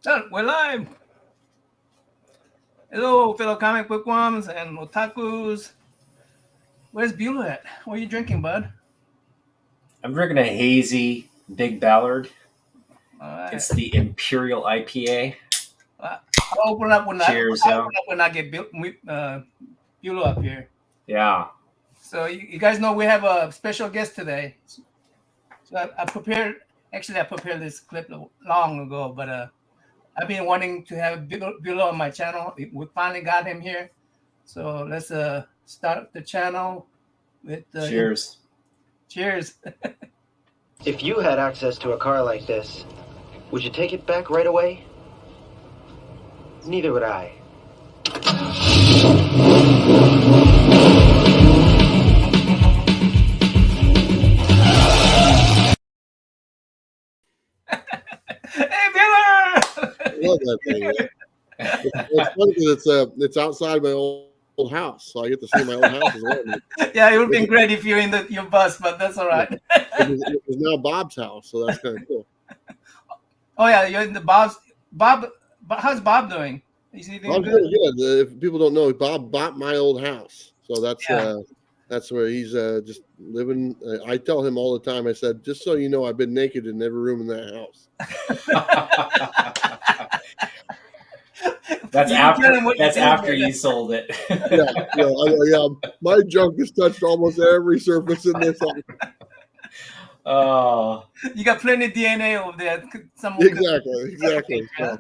Oh, we're live. Hello, fellow comic book worms and otakus. Where's Bueller at? What are you drinking, bud? I'm drinking a hazy Big Ballard. All right. It's the Imperial IPA. I'll open up when I Cheers, I'll yeah. open up when I get Bueller up here. Yeah. So you guys know we have a special guest today. So I prepared. Actually, I prepared this clip long ago, but I've been wanting to have Bueller on my channel. We finally got him here. So let's start the channel with Cheers. cheers. If you had access to a car like this, would you take it back right away? Neither would I. Hey, Bueller! I love that thing. It's funny because it's outside my old house, so I get to see my old house as well. Yeah, it would have been great if you're in your bus, but that's all right. It is now Bob's house, so that's kind of cool. Oh yeah, you're in the Bob's. Bob, how's Bob doing? Is he doing Bob's good? really good. If people don't know, Bob bought my old house, so Yeah. that's where he's just living. I tell him all the time. I said, just so you know, I've been naked in every room in that house. That's You after. tell him what you That's did, after man. you sold it. Yeah. My junk has touched almost every surface in this house. Oh, You got plenty of DNA over there. Someone could- Exactly. So,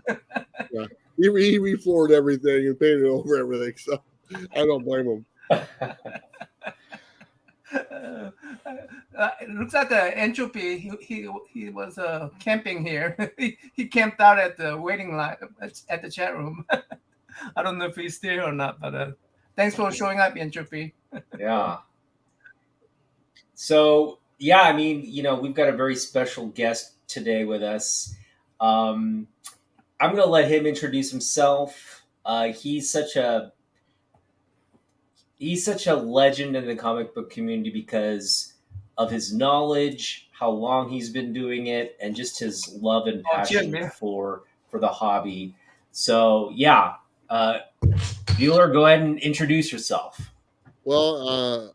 yeah. He refloored everything and painted over everything, so I don't blame him. It looks like the entropy. He was camping here. he camped out at the waiting line at the chat room. I don't know if he's there or not, but thanks for showing up, entropy. yeah. So yeah, I mean, we've got a very special guest today with us. I'm going to let him introduce himself. He's such a legend in the comic book community because of his knowledge, how long he's been doing it, and just his love and Oh, cheers, passion man. for the hobby. So yeah, Bueller, go ahead and introduce yourself. Well,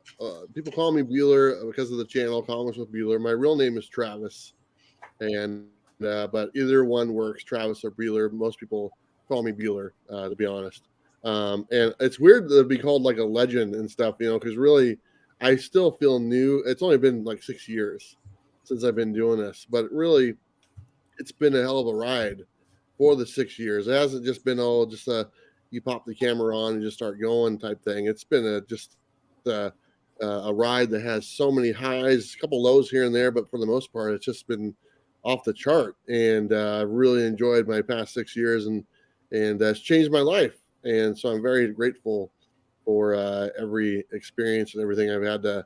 people call me Bueller because of the channel, Comics with Bueller. My real name is Travis, and but either one works, Travis or Bueller. Most people call me Bueller, to be honest. And it's weird to be called like a legend and stuff, because really, I still feel new. It's only been like 6 years since I've been doing this, but really, it's been a hell of a ride for the 6 years. It hasn't just been just you pop the camera on and just start going type thing. It's been a ride that has so many highs, a couple lows here and there, but for the most part, it's just been off the chart. And I've really enjoyed my past 6 years, and that's changed my life. And so I'm very grateful for every experience and everything I've had to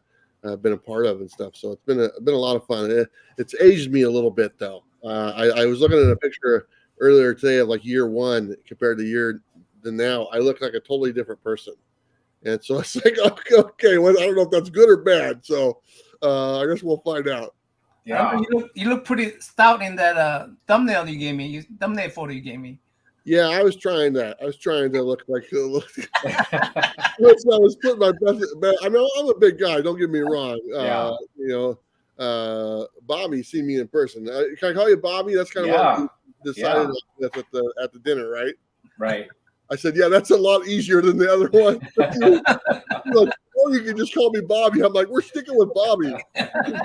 been a part of and stuff. So it's been a lot of fun. It's aged me a little bit though. I was looking at a picture earlier today of like year one compared to year to now. I look like a totally different person. And so it's like, okay, well, I don't know if that's good or bad. So I guess we'll find out. Yeah, You look pretty stout in that thumbnail you gave me. Thumbnail photo you gave me. Yeah, I was trying that. I was trying to look like. I was putting my best. I mean, I'm a big guy. Don't get me wrong. Yeah. Bobby seen me in person. Can I call you Bobby? That's kind of what we decided at the dinner, right? Right. I said, yeah, that's a lot easier than the other one. Like, or you can just call me Bobby. I'm like, we're sticking with Bobby. And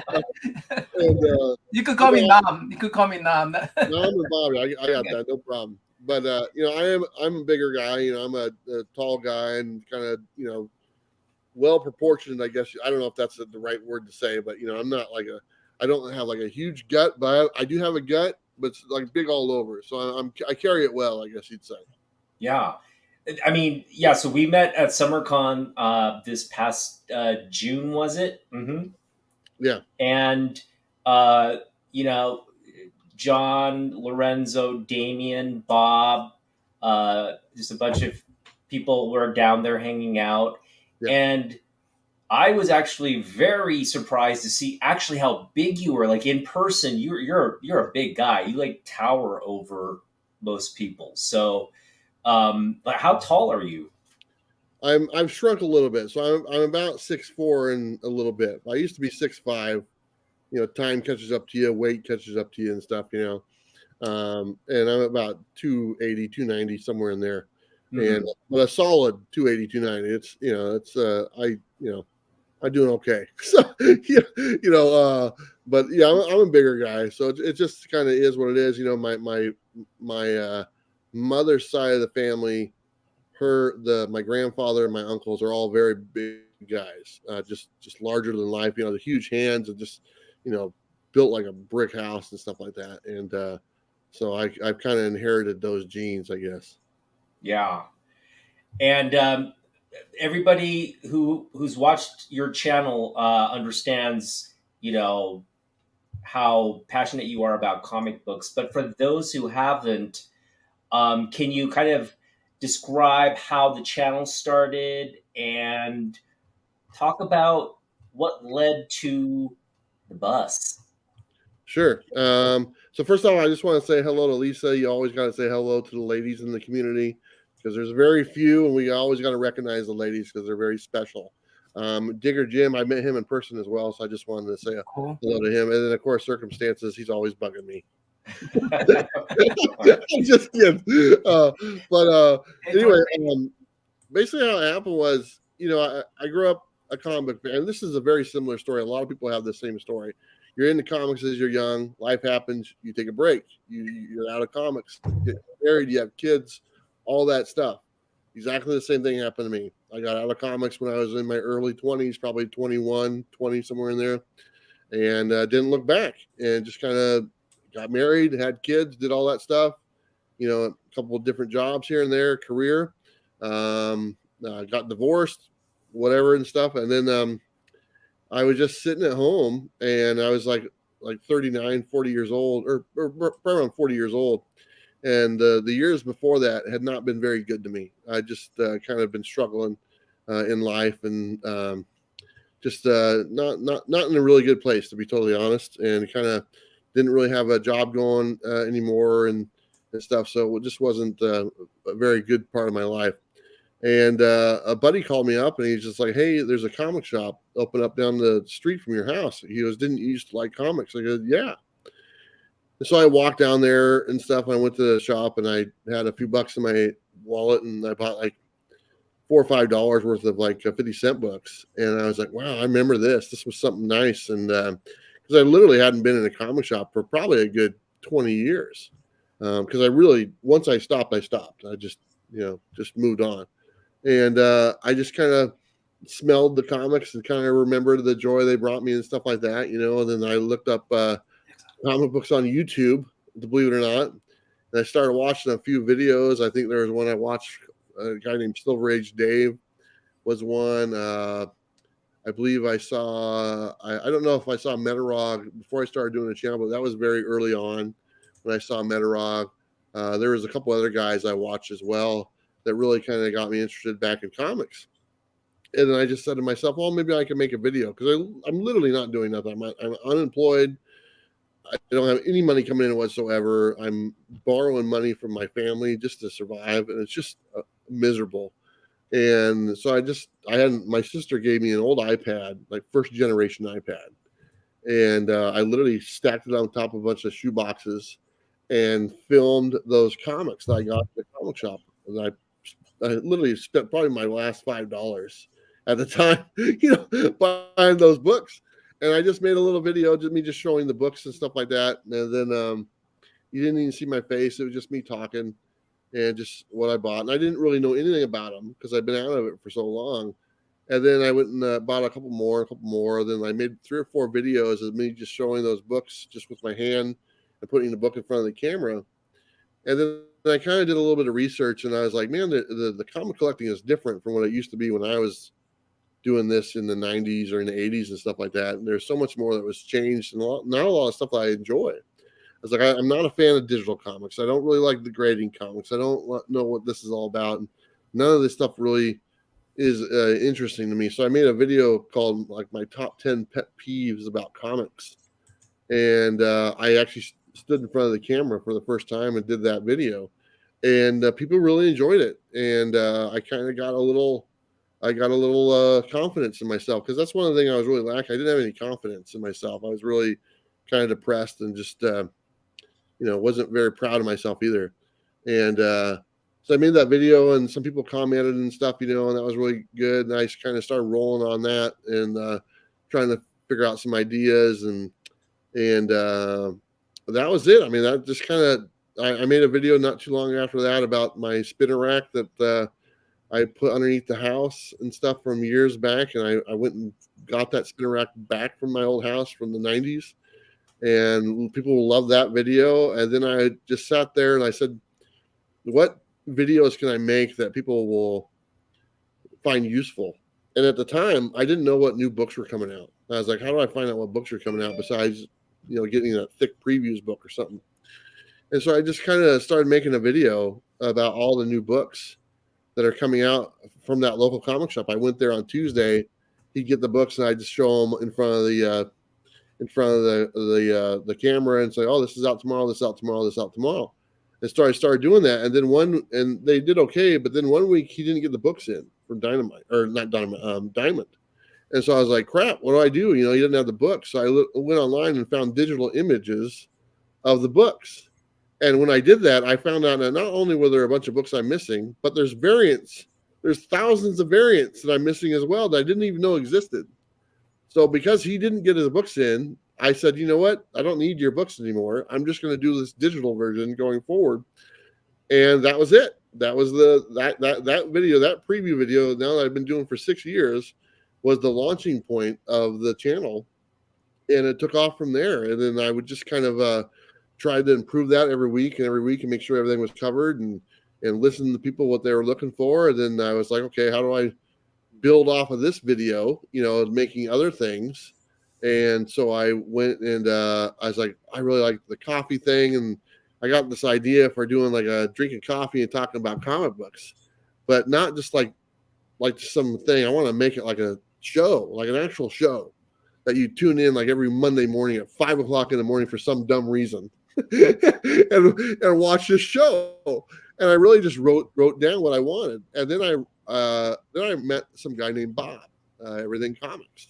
you could call me Nam. You could call me Nam. No, I'm with Bobby. I got that, no problem. But I'm a bigger guy. I'm a tall guy and kind of well proportioned. I guess I don't know if that's the right word to say, but I'm not I don't have like a huge gut, but I do have a gut, but it's like big all over. So I carry it well, I guess you'd say. Yeah. I mean, yeah, so we met at SummerCon this past June, was it? Mm-hmm. Yeah. And, John, Lorenzo, Damien, Bob, just a bunch of people were down there hanging out. Yeah. And I was actually very surprised to see actually how big you were. Like in person, you're a big guy. You like tower over most people. So, but how tall are you? I've shrunk a little bit, so I'm about 6'4" and a little bit. I used to be 6'5". You know, time catches up to you, weight catches up to you, and stuff. You know, and I'm about 280, 290, somewhere in there. Mhm. And but a solid 280, 290. It's it's I'm doing okay. So but yeah, I'm a bigger guy, so it just kind of is what it is. You know, my mother's side of the family, my grandfather and my uncles are all very big guys, just larger than life. You know, the huge hands and just built like a brick house and stuff like that. And so I've kind of inherited those genes, I guess. Yeah, and everybody who's watched your channel understands, how passionate you are about comic books. But for those who haven't, can you kind of describe how the channel started and talk about what led to the bus? Sure. So first off, I just want to say hello to Lisa. You always got to say hello to the ladies in the community because there's very few, and we always got to recognize the ladies because they're very special. Digger Jim, I met him in person as well, so I just wanted to say Cool. hello to him. And then, of course, circumstances, he's always bugging me. All right. I'm just kidding. But Hey, anyway, Jordan, basically how it happened was, I grew up a comic fan, and this is a very similar story. A lot of people have the same story. You're into comics as you're young. Life happens. You take a break. You're out of comics. You get married. You have kids. All that stuff. Exactly the same thing happened to me. I got out of comics when I was in my early 20s, probably 21, 20, somewhere in there, and didn't look back. And just kind of got married, had kids, did all that stuff. A couple of different jobs here and there, career. Got divorced, whatever and stuff, and then I was just sitting at home, and I was like 39, 40 years old, or around 40 years old, and the years before that had not been very good to me. I just kind of been struggling in life, and just not in a really good place, to be totally honest, and kind of didn't really have a job going anymore and stuff. So it just wasn't a very good part of my life. And a buddy called me up, and he's just like, "Hey, there's a comic shop open up down the street from your house." He goes, "Didn't you used to like comics?" I go, "Yeah." And so I walked down there and stuff. I went to the shop, and I had a few bucks in my wallet, and I bought like $4 or $5 worth of like 50-cent books. And I was like, "Wow, I remember this. This was something nice." And because I literally hadn't been in a comic shop for probably a good 20 years, because I really, once I stopped, I stopped. I just moved on. And I just kind of smelled the comics and kind of remembered the joy they brought me and stuff like that. And then I looked up comic books on YouTube, believe it or not, and I started watching a few videos. I think there was one I watched, a guy named Silver Age Dave was one. I believe I saw, I don't know if I saw Metarog before I started doing the channel, but that was very early on when I saw Metarog. There was a couple other guys I watched as well that really kind of got me interested back in comics. And then I just said to myself, well, maybe I can make a video, because I'm literally not doing nothing. I'm unemployed. I don't have any money coming in whatsoever. I'm borrowing money from my family just to survive, and it's just miserable. And so my sister gave me an old iPad, like first generation iPad. And I literally stacked it on top of a bunch of shoe boxes and filmed those comics that I got at the comic shop. And I literally spent probably my last $5 at the time, buying those books. And I just made a little video, just showing the books and stuff like that. And then you didn't even see my face. It was just me talking and just what I bought. And I didn't really know anything about them because I've been out of it for so long. And then I went and bought a couple more. Then I made 3 or 4 videos of me just showing those books just with my hand and putting the book in front of the camera. And then I kind of did a little bit of research, and I was like, man, the comic collecting is different from what it used to be when I was doing this in the 90s or in the 80s and stuff like that. And there's so much more that was changed, and not a lot of stuff that I enjoy. I was like, I'm not a fan of digital comics. I don't really like the grading comics. I don't know what this is all about. And none of this stuff really is interesting to me. So I made a video called like my top 10 pet peeves about comics. And I actually stood in front of the camera for the first time and did that video, and people really enjoyed it. And I kind of got a little confidence in myself, because that's one of the things I was really lacking. I didn't have any confidence in myself. I was really kind of depressed and just wasn't very proud of myself either. And so I made that video, and some people commented and stuff, and that was really good. And I just kind of started rolling on that and trying to figure out some ideas, and that was it. I mean, that just kind of, I made a video not too long after that about my spinner rack that I put underneath the house and stuff from years back. And I went and got that spinner rack back from my old house from the 90s. And people love that video. And then I just sat there and I said, what videos can I make that people will find useful? And at the time, I didn't know what new books were coming out. I was like, how do I find out what books are coming out besides, getting a thick previews book or something? And so I just kind of started making a video about all the new books that are coming out from that local comic shop. I went there on Tuesday. He'd get the books, and I just show them in front of the the camera and say, "Oh, this is out tomorrow. This is out tomorrow. This is out tomorrow." And started doing that. And then they did okay. But then one week he didn't get the books in from Diamond. And so I was like, crap, what do I do? He didn't have the books. So I went online and found digital images of the books. And when I did that, I found out that not only were there a bunch of books I'm missing, but there's variants. There's thousands of variants that I'm missing as well that I didn't even know existed. So because he didn't get his books in, I said, you know what? I don't need your books anymore. I'm just going to do this digital version going forward. And that was it. That was that video, that preview video, now that I've been doing for 6 years, was the launching point of the channel. And it took off from there. And then I would just kind of tried to improve that every week and make sure everything was covered and listen to people what they were looking for. And then I was like, okay, how do I build off of this video, making other things? And so I went and I was like, I really like the coffee thing. And I got this idea for doing like a drinking coffee and talking about comic books, but not just like something. I want to make it like a show, like an actual show that you tune in like every Monday morning at 5 o'clock in the morning for some dumb reason. and watch this show. And I really just wrote down what I wanted. And then I met some guy named Bob, Everything Comics.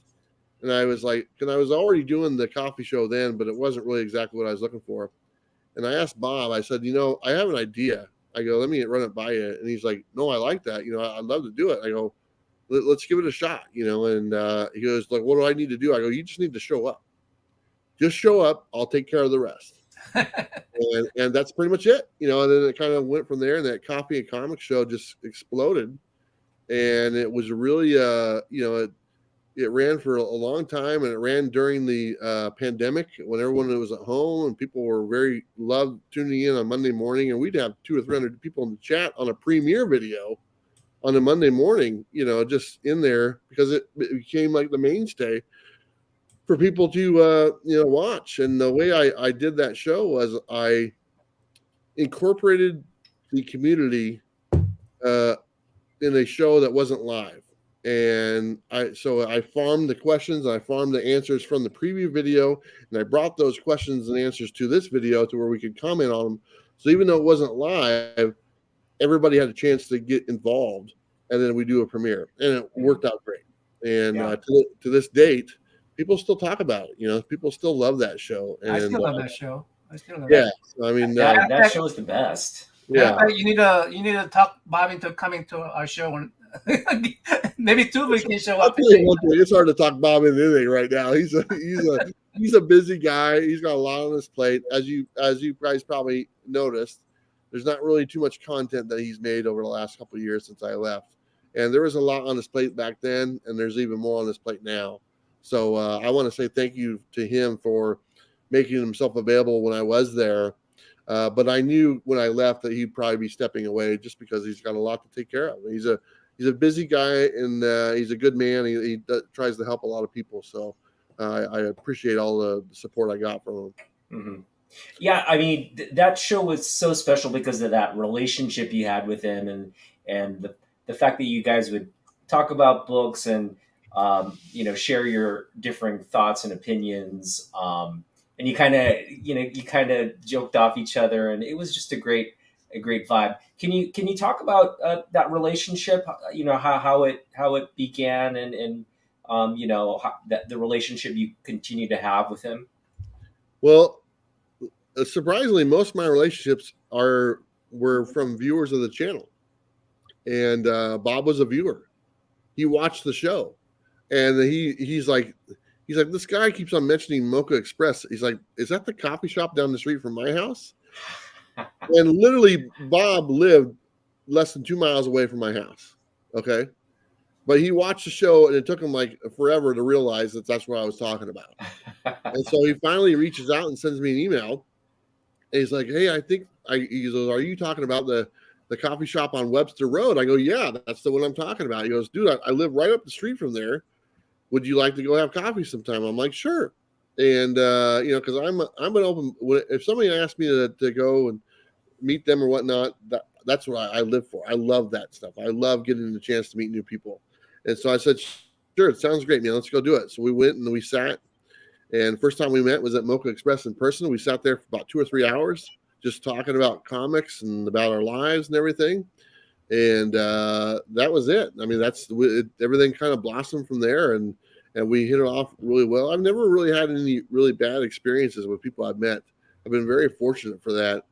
And I was like, because I was already doing the coffee show then, but it wasn't really exactly what I was looking for. And I asked Bob, I said, I have an idea. I go, let me run it by you. And he's like, no, I like that. I'd love to do it. I go, let's give it a shot, and he goes, like, what do I need to do? I go, you just need to show up. Just show up. I'll take care of the rest. and that's pretty much it, and then it kind of went from there, and that coffee and comic show just exploded. And it was really, it ran for a long time, and it ran during the pandemic when everyone was at home and people were loved tuning in on Monday morning, and we'd have 200 or 300 people in the chat on a premiere video on a Monday morning, just in there, because it became like the mainstay for people to watch. And the way I did that show was I incorporated the community in a show that wasn't live. And I farmed the questions, and I farmed the answers from the preview video, and I brought those questions and answers to this video to where we could comment on them. So even though it wasn't live, everybody had a chance to get involved, and then we do a premiere, and it worked out great. And to this date, people still talk about it. People still love that show. And I still love that show. I mean, that show is the best. Yeah, you need to talk Bob into coming to our show. Maybe 2 we can show up. It's hard to talk Bob into anything right now. He's a busy guy. He's got a lot on his plate, as you guys probably noticed. There's not really too much content that he's made over the last couple of years since I left, and there was a lot on his plate back then, and there's even more on his plate now. So I want to say thank you to him for making himself available when I was there. But I knew when I left that he'd probably be stepping away just because he's got a lot to take care of. He's a busy guy, and he's a good man. He tries to help a lot of people. So I appreciate all the support I got from him. Mm-hmm. Yeah, I mean, that show was so special because of that relationship you had with him, and the fact that you guys would talk about books and share your differing thoughts and opinions. and you kind of joked off each other, and it was just a great vibe. Can you talk about that relationship? How it began, and the relationship you continue to have with him. Well, surprisingly, most of my relationships were from viewers of the channel, and Bob was a viewer. He watched the show, and he's like, this guy keeps on mentioning Mocha Express. He's like, is that the coffee shop down the street from my house? And literally, Bob lived less than 2 miles away from my house. Okay. But he watched the show, and it took him like forever to realize that that's what I was talking about. And so he finally reaches out and sends me an email. And he's like, hey, he goes, are you talking about the coffee shop on Webster Road? I go, yeah, that's the one I'm talking about. He goes, dude, I live right up the street from there. Would you like to go have coffee sometime? I'm like, sure. And, because I'm an open, if somebody asks me to go and meet them or whatnot, that's what I live for. I love that stuff. I love getting the chance to meet new people. And so I said, sure, it sounds great, man. Let's go do it. So we went and we sat. And first time we met was at Mocha Express in person. We sat there for about 2 or 3 hours just talking about comics and about our lives and everything. And that was it. I mean, everything kind of blossomed from there, and we hit it off really well. I've never really had any really bad experiences with people I've met. I've been very fortunate for that.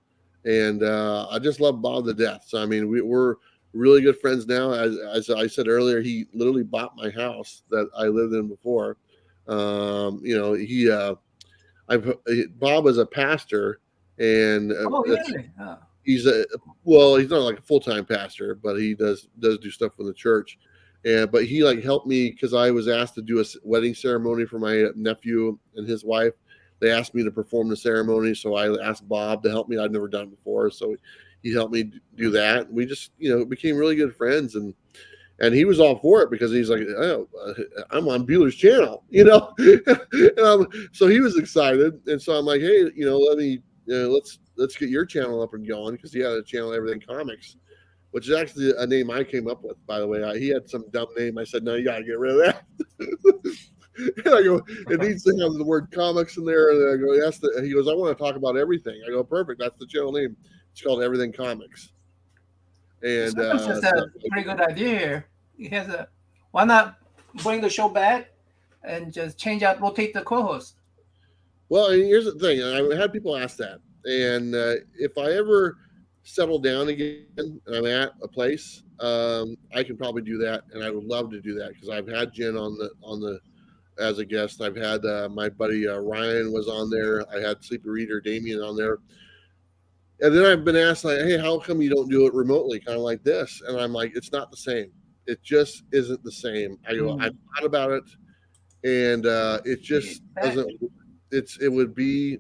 And I just love Bob to death. So, I mean, we're really good friends now. As I said earlier, he literally bought my house that I lived in before. Bob is a pastor, and really? he's he's not like a full-time pastor, but he does do stuff for the church. But he helped me because I was asked to do a wedding ceremony for my nephew and his wife. They asked me to perform the ceremony, so I asked Bob to help me. I'd never done it before, so he helped me do that. We just became really good friends, and he was all for it because he's like, oh, I'm on Bueller's channel, so he was excited, and so I'm like, hey, let me let's get your channel up and going, because he had a channel, Everything Comics, which is actually a name I came up with, by the way. He had some dumb name. I said, no, you got to get rid of that. And I go, it needs to have the word comics in there. And I go, yes. He goes, I want to talk about everything. I go, perfect. That's the channel name. It's called Everything Comics. And that's a pretty good idea here. He has why not bring the show back and just rotate the co-host? Well, here's the thing. I had people ask that. And if I ever settle down again and I'm at a place, I can probably do that. And I would love to do that, because I've had Jen on the as a guest. I've had my buddy Ryan was on there. I had Sleepy Reader Damien on there. And then I've been asked, like, hey, how come you don't do it remotely, kind of like this? And I'm like, it's not the same. It just isn't the same. I go, I thought about it, and it just doesn't. It would be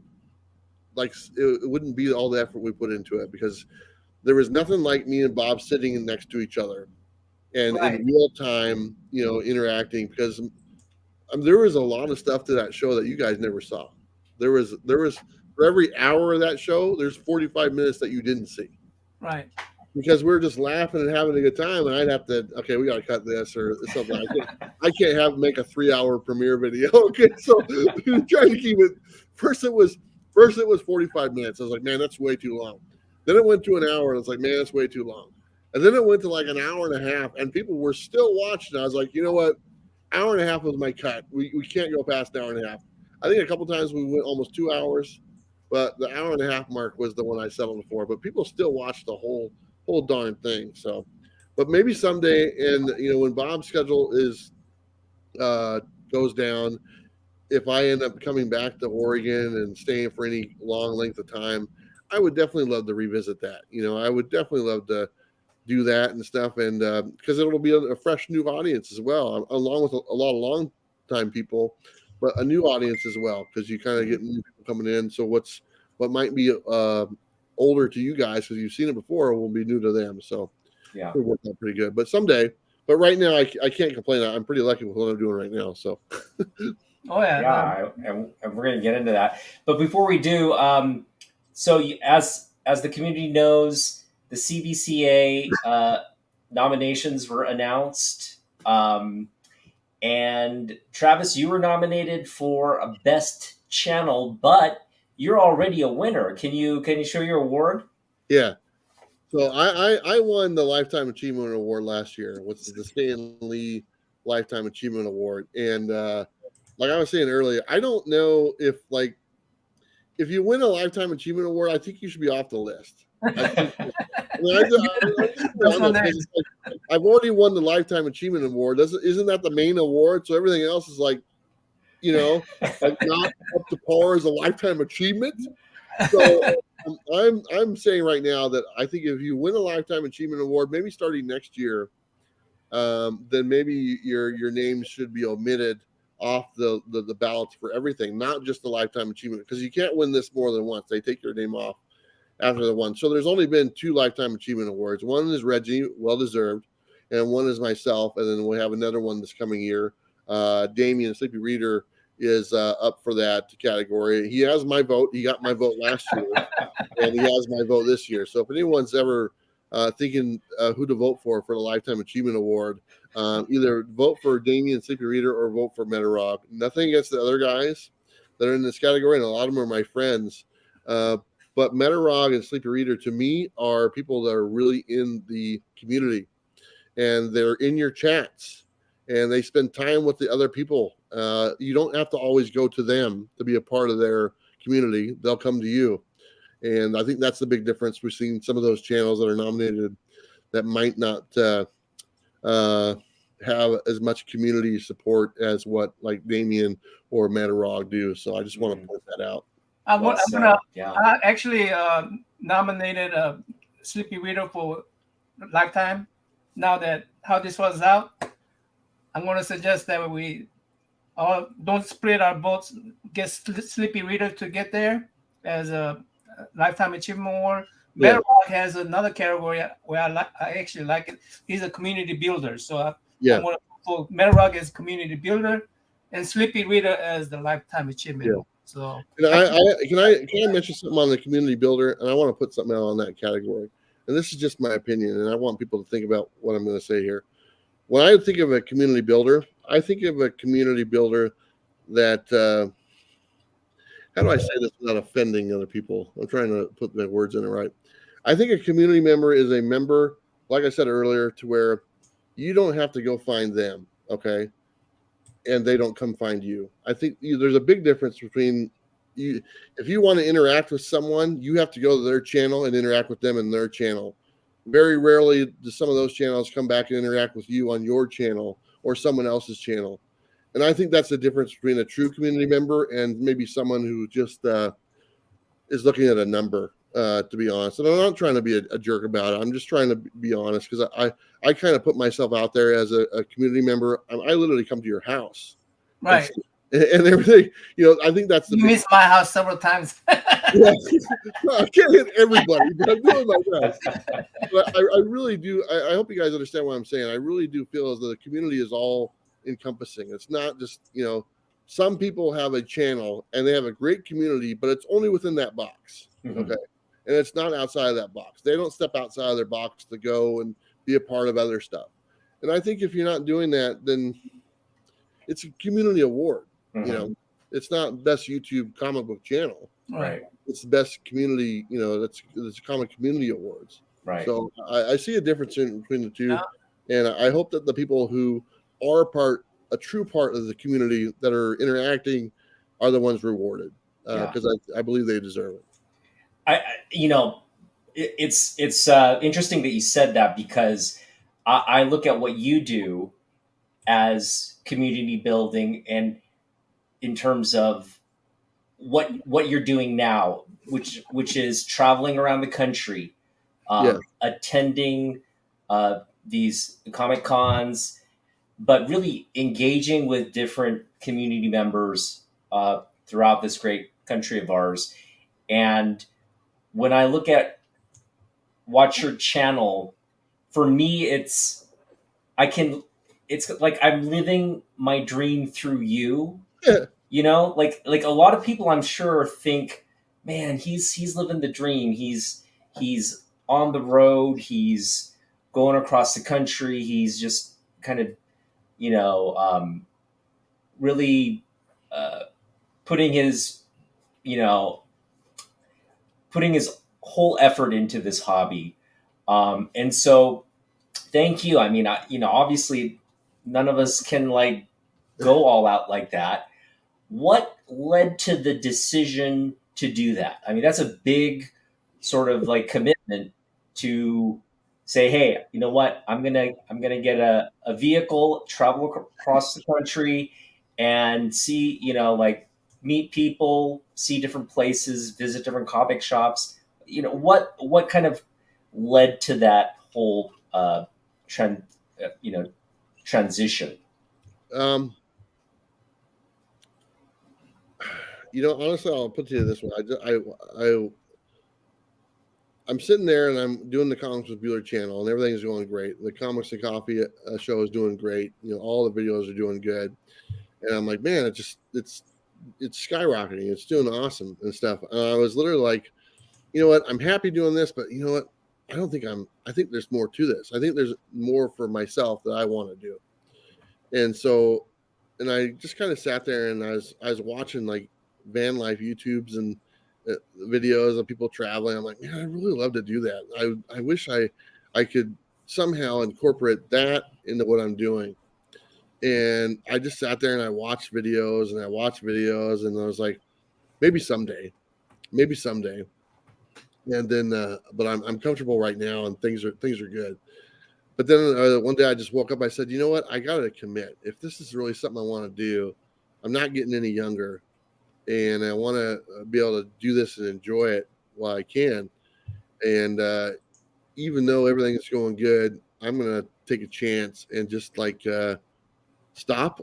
like, it wouldn't be all the effort we put into it, because there was nothing like me and Bob sitting next to each other and in real time, interacting, because there was a lot of stuff to that show that you guys never saw. There was for every hour of that show, there's 45 minutes that you didn't see. Right. Because we're just laughing and having a good time, and I'd have to, okay, we got to cut this or something. I can't make a 3-hour premiere video. Okay, so trying to keep it. First it was 45 minutes. I was like, man, that's way too long. Then it went to an hour, and it's like, man, that's way too long. And then it went to like an hour and a half, and people were still watching. I was like, you know what? Hour and a half was my cut. We can't go past an hour and a half. I think a couple times we went almost 2 hours, but the hour and a half mark was the one I settled for. But people still watched the whole darn thing. So, but maybe someday, and when Bob's schedule goes down, if I end up coming back to Oregon and staying for any long length of time, I would definitely love to revisit that. I would definitely love to do that and stuff, and because it'll be a fresh new audience as well, along with a lot of long time people, but a new audience as well, because you kind of get new people coming in. So what might be older to you guys, because you've seen it before, will be new to them. So yeah, it worked out pretty good. But someday, but right now I can't complain. I'm pretty lucky with what I'm doing right now. So oh yeah, and we're gonna get into that. But before we do, as the community knows, the CBCA nominations were announced, And Travis, you were nominated for a best channel, but you're already a winner. Can you show your award? Yeah. So I won the Lifetime Achievement Award last year, which is the Stan Lee Lifetime Achievement Award. And like I was saying earlier, I don't know if you win a Lifetime Achievement Award, I think you should be off the list. I think, I've already won the Lifetime Achievement Award. Isn't that the main award? So everything else is like not up to par as a Lifetime Achievement. So I'm saying right now that I think if you win a Lifetime Achievement Award, maybe starting next year, then maybe your name should be omitted off the ballots for everything, not just the Lifetime Achievement, because you can't win this more than once. They take your name off after the one. So there's only been 2 Lifetime Achievement Awards. One is Reggie, well deserved, and one is myself, and then we'll have another one this coming year. Damien, Sleepy Reader, is up for that category. He has my vote. He got my vote last year, and he has my vote this year. So if anyone's ever thinking who to vote for the Lifetime Achievement Award, either vote for Damien Sleepy Reader or vote for Metarog. Nothing against the other guys that are in this category, and a lot of them are my friends. But Metarog and Sleepy Reader, to me, are people that are really in the community, and they're in your chats, and they spend time with the other people. You don't have to always go to them to be a part of their community. They'll come to you. And I think that's the big difference. We've seen some of those channels that are nominated that might not have as much community support as what like Damien or Metarog do. So I just want to point that out. I actually nominated Sleepy Reader for Lifetime. Now that how this was out, I'm going to suggest that we all don't split our votes. Get Sleepy Reader to get there as a Lifetime Achievement Award. Yeah. Metarog has another category where I actually like it. He's a community builder, so I'm going to put Metarog as community builder and Sleepy Reader as the Lifetime Achievement. Yeah. So can I mention something on the community builder? And I want to put something out on that category. And this is just my opinion, and I want people to think about what I'm going to say here. When I think of a community builder, I think of a community builder that how do I say this without offending other people? I'm trying to put the words in it right. I think a community member is a member, like I said earlier, to where you don't have to go find them, okay? And they don't come find you. I think there's a big difference between you. If you want to interact with someone, you have to go to their channel and interact with them in their channel. Very rarely do some of those channels come back and interact with you on your channel or someone else's channel. And I think that's the difference between a true community member and maybe someone who just is looking at a number, to be honest. And I'm not trying to be a jerk about it. I'm just trying to be honest, because I kind of put myself out there as a community member. I literally come to your house. Right. And everything, I think that's you missed my house several times. Yeah. I can't hit everybody, but I'm doing my best. But I really do. I hope you guys understand what I'm saying. I really do feel as though the community is all encompassing. It's not just, some people have a channel and they have a great community, but it's only within that box. Mm-hmm. Okay. And it's not outside of that box. They don't step outside of their box to go and be a part of other stuff. And I think if you're not doing that, then it's a community award. Mm-hmm. It's not best YouTube comic book channel. Right. It's the best community, it's comic community awards. Right. So I see a difference between the two. Yeah. And I hope that the people who are a true part of the community that are interacting are the ones rewarded, because I believe they deserve it. It's interesting that you said that, because I look at what you do as community building, and in terms of what you're doing now, which is traveling around the country, attending these Comic Cons, but really engaging with different community members throughout this great country of ours. And when I watch your channel, for me, it's like I'm living my dream through you. Yeah. Like a lot of people, I'm sure, think, man, he's living the dream. He's on the road. He's going across the country. He's just kind of, really putting his, putting his whole effort into this hobby. And so thank you. I mean, obviously none of us can like go all out like that. What led to the decision to do that? I mean, that's a big sort of like commitment to say, hey, you know what? I'm gonna get a vehicle, travel across the country, and see, like meet people, see different places, visit different comic shops. What kind of led to that whole trend, transition? Um, honestly, I'll put to you this way. I'm sitting there and I'm doing the Comics with Bueller channel, and everything's going great. The Comics and Coffee show is doing great. All the videos are doing good, and I'm like, man, it's skyrocketing. It's doing awesome and stuff. I was literally like, you know what? I'm happy doing this, but you know what? I think there's more to this. I think there's more for myself that I want to do. And so, and I just kind of sat there and I was watching like van life YouTubes and videos of people traveling. I'm like, man, I really love to do that. I wish I could somehow incorporate that into what I'm doing. And I just sat there and I watched videos and and I was like, maybe someday. And then, but I'm comfortable right now and things are good. But then one day I just woke up. I said, you know what? I got to commit. If this is really something I want to do, I'm not getting any younger, and I want to be able to do this and enjoy it while I can. And even though everything is going good, I'm going to take a chance and just like stop.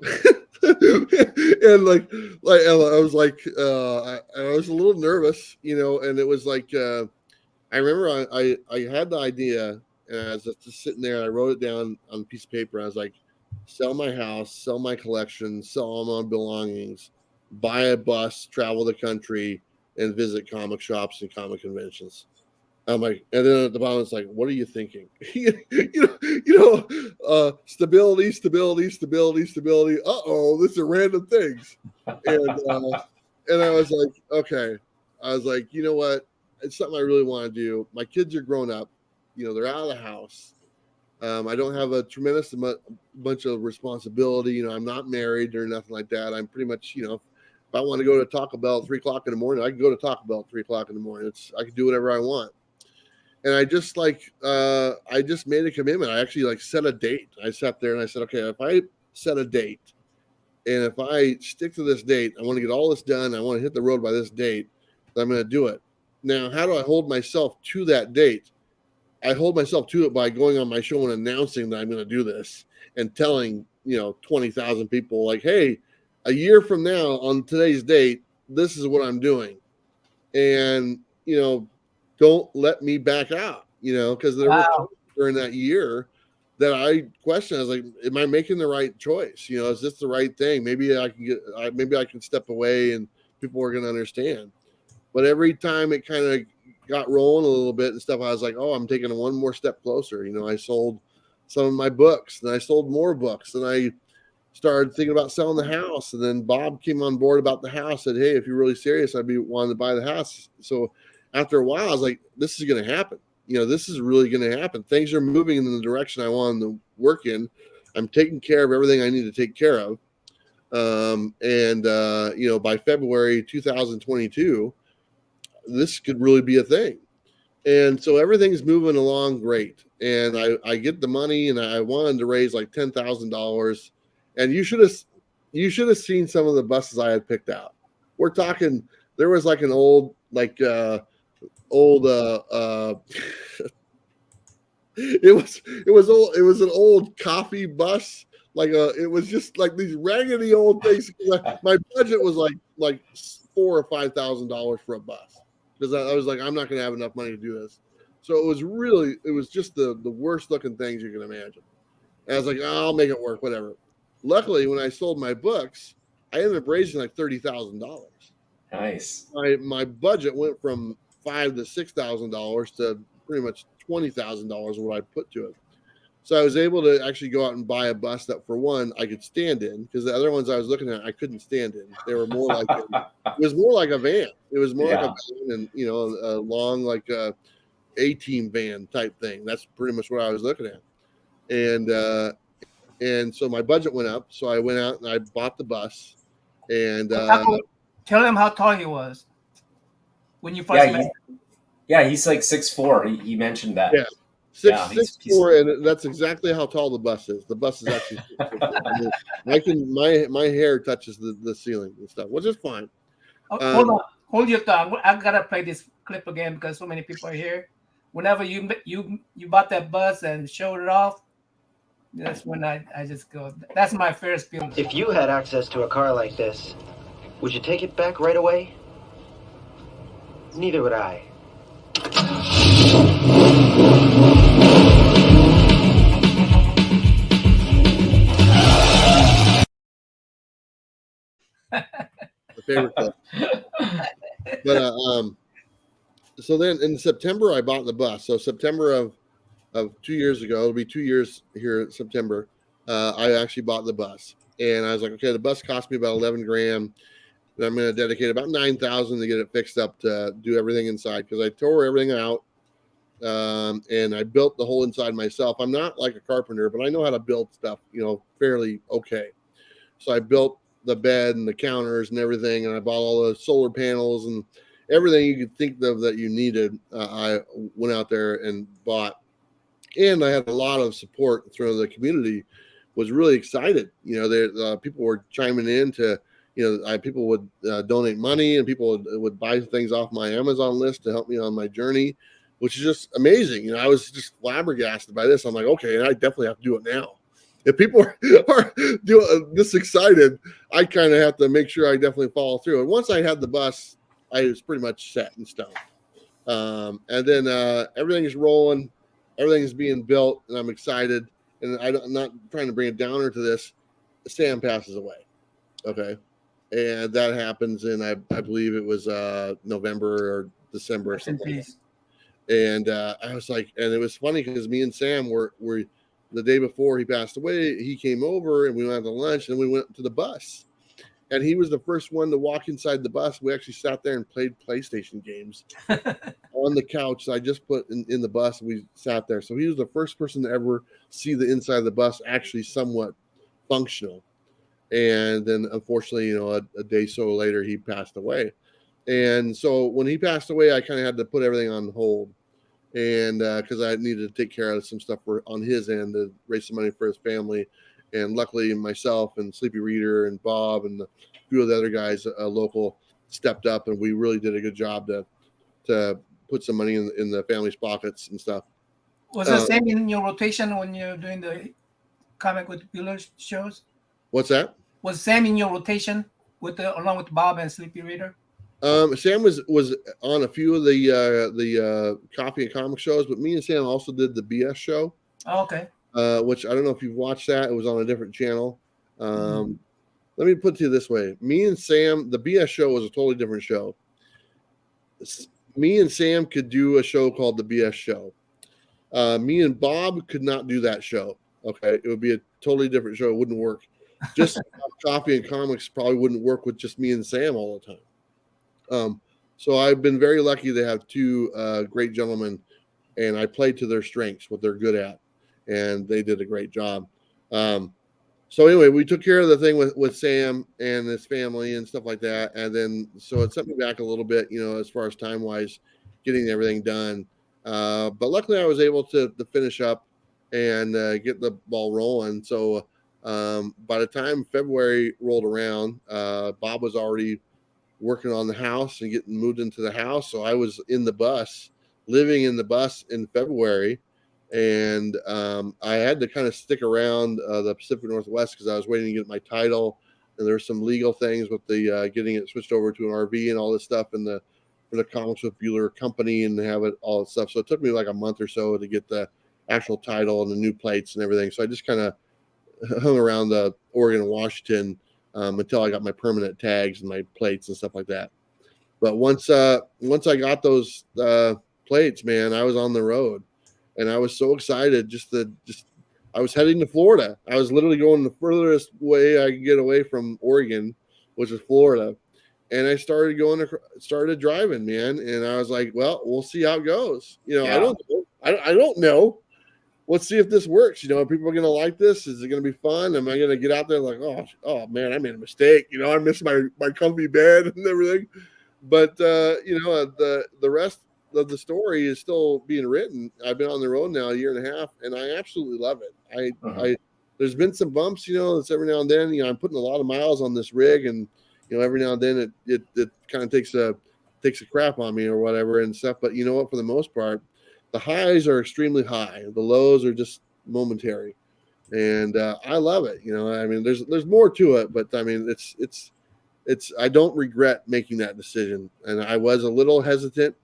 And like I was like, I was a little nervous, and it was like, I remember I had the idea. And I was just sitting there and I wrote it down on a piece of paper. I was like, sell my house, sell my collection, sell all my belongings, buy a bus, travel the country, and visit comic shops and comic conventions. I'm like, and then at the bottom, it's like, what are you thinking? Stability. These are random things. And I was like, okay. I was like, you know what? It's something I really want to do. My kids are grown up. They're out of the house. I don't have a tremendous bunch of responsibility. I'm not married or nothing like that. I'm pretty much, if I want to go to Taco Bell at 3 o'clock in the morning, I can go to Taco Bell at 3 o'clock in the morning. I can do whatever I want. And I just made a commitment. I actually set a date. I sat there and I said, okay, if I set a date and if I stick to this date, I want to get all this done. I want to hit the road by this date. I'm going to do it. Now, how do I hold myself to that date? I hold myself to it by going on my show and announcing that I'm going to do this and telling, 20,000 people like, hey, a year from now on today's date, this is what I'm doing. And, don't let me back out, because there were times during that year that I questioned. I was like, am I making the right choice? Is this the right thing? Maybe I can step away and people are going to understand. But every time it kind of got rolling a little bit and stuff, I was like, oh, I'm taking one more step closer. I sold some of my books, and I sold more books, and I started thinking about selling the house. And then Bob came on board about the house, said, hey, if you're really serious, I'd be wanting to buy the house. So after a while, I was like, this is going to happen. This is really going to happen. Things are moving in the direction I want them to work in. I'm taking care of everything I need to take care of. By February 2022, this could really be a thing. And so everything's moving along great. And I get the money, and I wanted to raise like $10,000. And you should have seen some of the buses I had picked out. We're talking, there was like an old it was an old coffee bus. It was just like these raggedy old things. My budget was like $4,000 or $5,000 for a bus. Because I was like, I'm not going to have enough money to do this. So it was just the worst looking things you can imagine. And I was like, oh, I'll make it work, whatever. Luckily, when I sold my books, I ended up raising like $30,000. Nice. My budget went from $5,000 to $6,000 to pretty much $20,000 what I put to it. So I was able to actually go out and buy a bus that, for one, I could stand in, because the other ones I was looking at, I couldn't stand in. They were more like it was more like a van. It was more like a van, and a long, like A-team van type thing. That's pretty much what I was looking at. And so my budget went up. So I went out and I bought the bus. And tell him how tall he was when you first met him. Yeah, he's like 6'4". He mentioned that. Yeah. 6'4", and that's exactly how tall the bus is. The bus is actually 6'4". I mean, my hair touches the ceiling and stuff, which is fine. Hold on, hold your thought. I gotta play this clip again because so many people are here. Whenever you bought that bus and showed it off, that's when I just go. That's my first feeling. If you had access to a car like this, would you take it back right away? Neither would I. My favorite clip. But so then in September I bought the bus. So September of 2 years ago, it'll be 2 years here in September. I actually bought the bus, and I was like, okay, the bus cost me about 11 grand. And I'm going to dedicate about 9,000 to get it fixed up, to do everything inside, because I tore everything out. And I built the whole inside myself. I'm not like a carpenter, but I know how to build stuff, fairly okay. So I built the bed and the counters and everything, and I bought all the solar panels and everything you could think of that you needed. I went out there and bought, and I had a lot of support through the community. Was really excited. People were chiming in to, people would donate money, and people would buy things off my Amazon list to help me on my journey, which is just amazing. I was just flabbergasted by this. I'm like, okay, and I definitely have to do it now. If people are this excited, I kind of have to make sure I definitely follow through. And once I had the bus, I was pretty much set in stone. And then everything is rolling, everything is being built, and I'm excited. And I'm not trying to bring a downer to this. Sam passes away. Okay. And that happens in, I believe it was November or December or something. Like and I was like, and it was funny because me and Sam were the day before he passed away, he came over and we went to lunch, and we went to the bus. And he was the first one to walk inside the bus. We actually sat there and played PlayStation games on the couch I just put in the bus. We sat there. So he was the first person to ever see the inside of the bus actually somewhat functional. And then, unfortunately, a day so later, he passed away. And so when he passed away, I kind of had to put everything on hold. And because I needed to take care of some stuff on his end to raise some money for his family. And luckily, myself and Sleepy Reader and Bob and a few of the other guys local stepped up, and we really did a good job to put some money in the family's pockets and stuff. Was the same in your rotation when you're doing the comic with Bueller shows? What's that? Was Sam in your rotation along with Bob and Sleepy Reader? Sam was on a few of the coffee and comic shows, but me and Sam also did the BS show. Oh, okay. Which I don't know if you've watched that. It was on a different channel. Let me put it to you this way. Me and Sam, the BS show was a totally different show. Me and Sam could do a show called the BS show. Me and Bob could not do that show. Okay. It would be a totally different show. It wouldn't work. Just coffee and comics probably wouldn't work with just me and Sam all the time. So I've been very lucky to have two great gentlemen, and I played to their strengths, what they're good at. And they did a great job. So anyway, we took care of the thing with Sam and his family and stuff like that. And then, so it set me back a little bit, as far as time-wise, getting everything done. But luckily I was able to finish up and get the ball rolling. So by the time February rolled around, Bob was already working on the house and getting moved into the house. So I was in the bus, living in the bus in February. And I had to kind of stick around the Pacific Northwest because I was waiting to get my title, and there's some legal things with the getting it switched over to an RV and all this stuff, and for the Comics with Bueller company and have it all that stuff. So it took me like a month or so to get the actual title and the new plates and everything. So I just kind of hung around the Oregon and Washington until I got my permanent tags and my plates and stuff like that. But once I got those plates, man, I was on the road. And I was so excited just I was heading to Florida. I was literally going the furthest way I could get away from Oregon, which is Florida. And I started driving, man. And I was like, well, we'll see how it goes. I don't know. I don't know. Let's see if this works. Are people going to like this? Is it going to be fun? Am I going to get out there like, oh man, I made a mistake. I missed my comfy bed and everything. But the rest of the story is still being written. I've been on the road now a year and a half, and I absolutely love it. I there's been some bumps, it's every now and then. I'm putting a lot of miles on this rig, and every now and then it kind of takes a crap on me or whatever and stuff. But you know what? For the most part, the highs are extremely high. The lows are just momentary, and I love it. There's more to it, but I mean, it's I don't regret making that decision. And I was a little hesitant,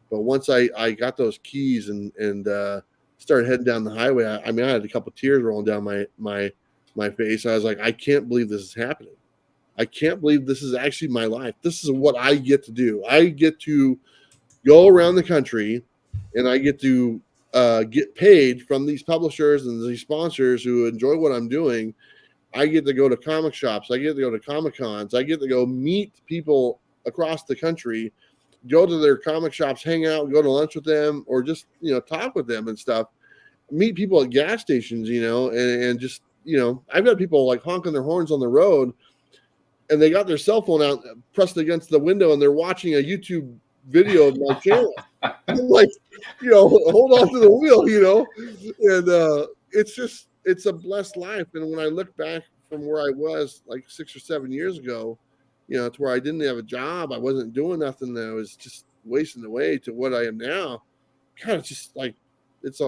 but once I got those keys and started heading down the highway, I had a couple tears rolling down my face. I was like, I can't believe this is happening. I can't believe this is actually my life. This is what I get to do. I get to go around the country, and I get to get paid from these publishers and these sponsors who enjoy what I'm doing. I get to go to comic shops. I get to go to Comic Cons. I get to go meet people across the country, go to their comic shops, hang out, go to lunch with them, or just, talk with them and stuff. Meet people at gas stations, and just, I've got people like honking their horns on the road, and they got their cell phone out pressed against the window, and they're watching a YouTube video of my channel. I'm like, hold on to the wheel, and it's a blessed life. And when I look back from where I was like 6 or 7 years ago, to where I didn't have a job, I wasn't doing nothing, I was just wasting away, to what I am now, kind of just like, it's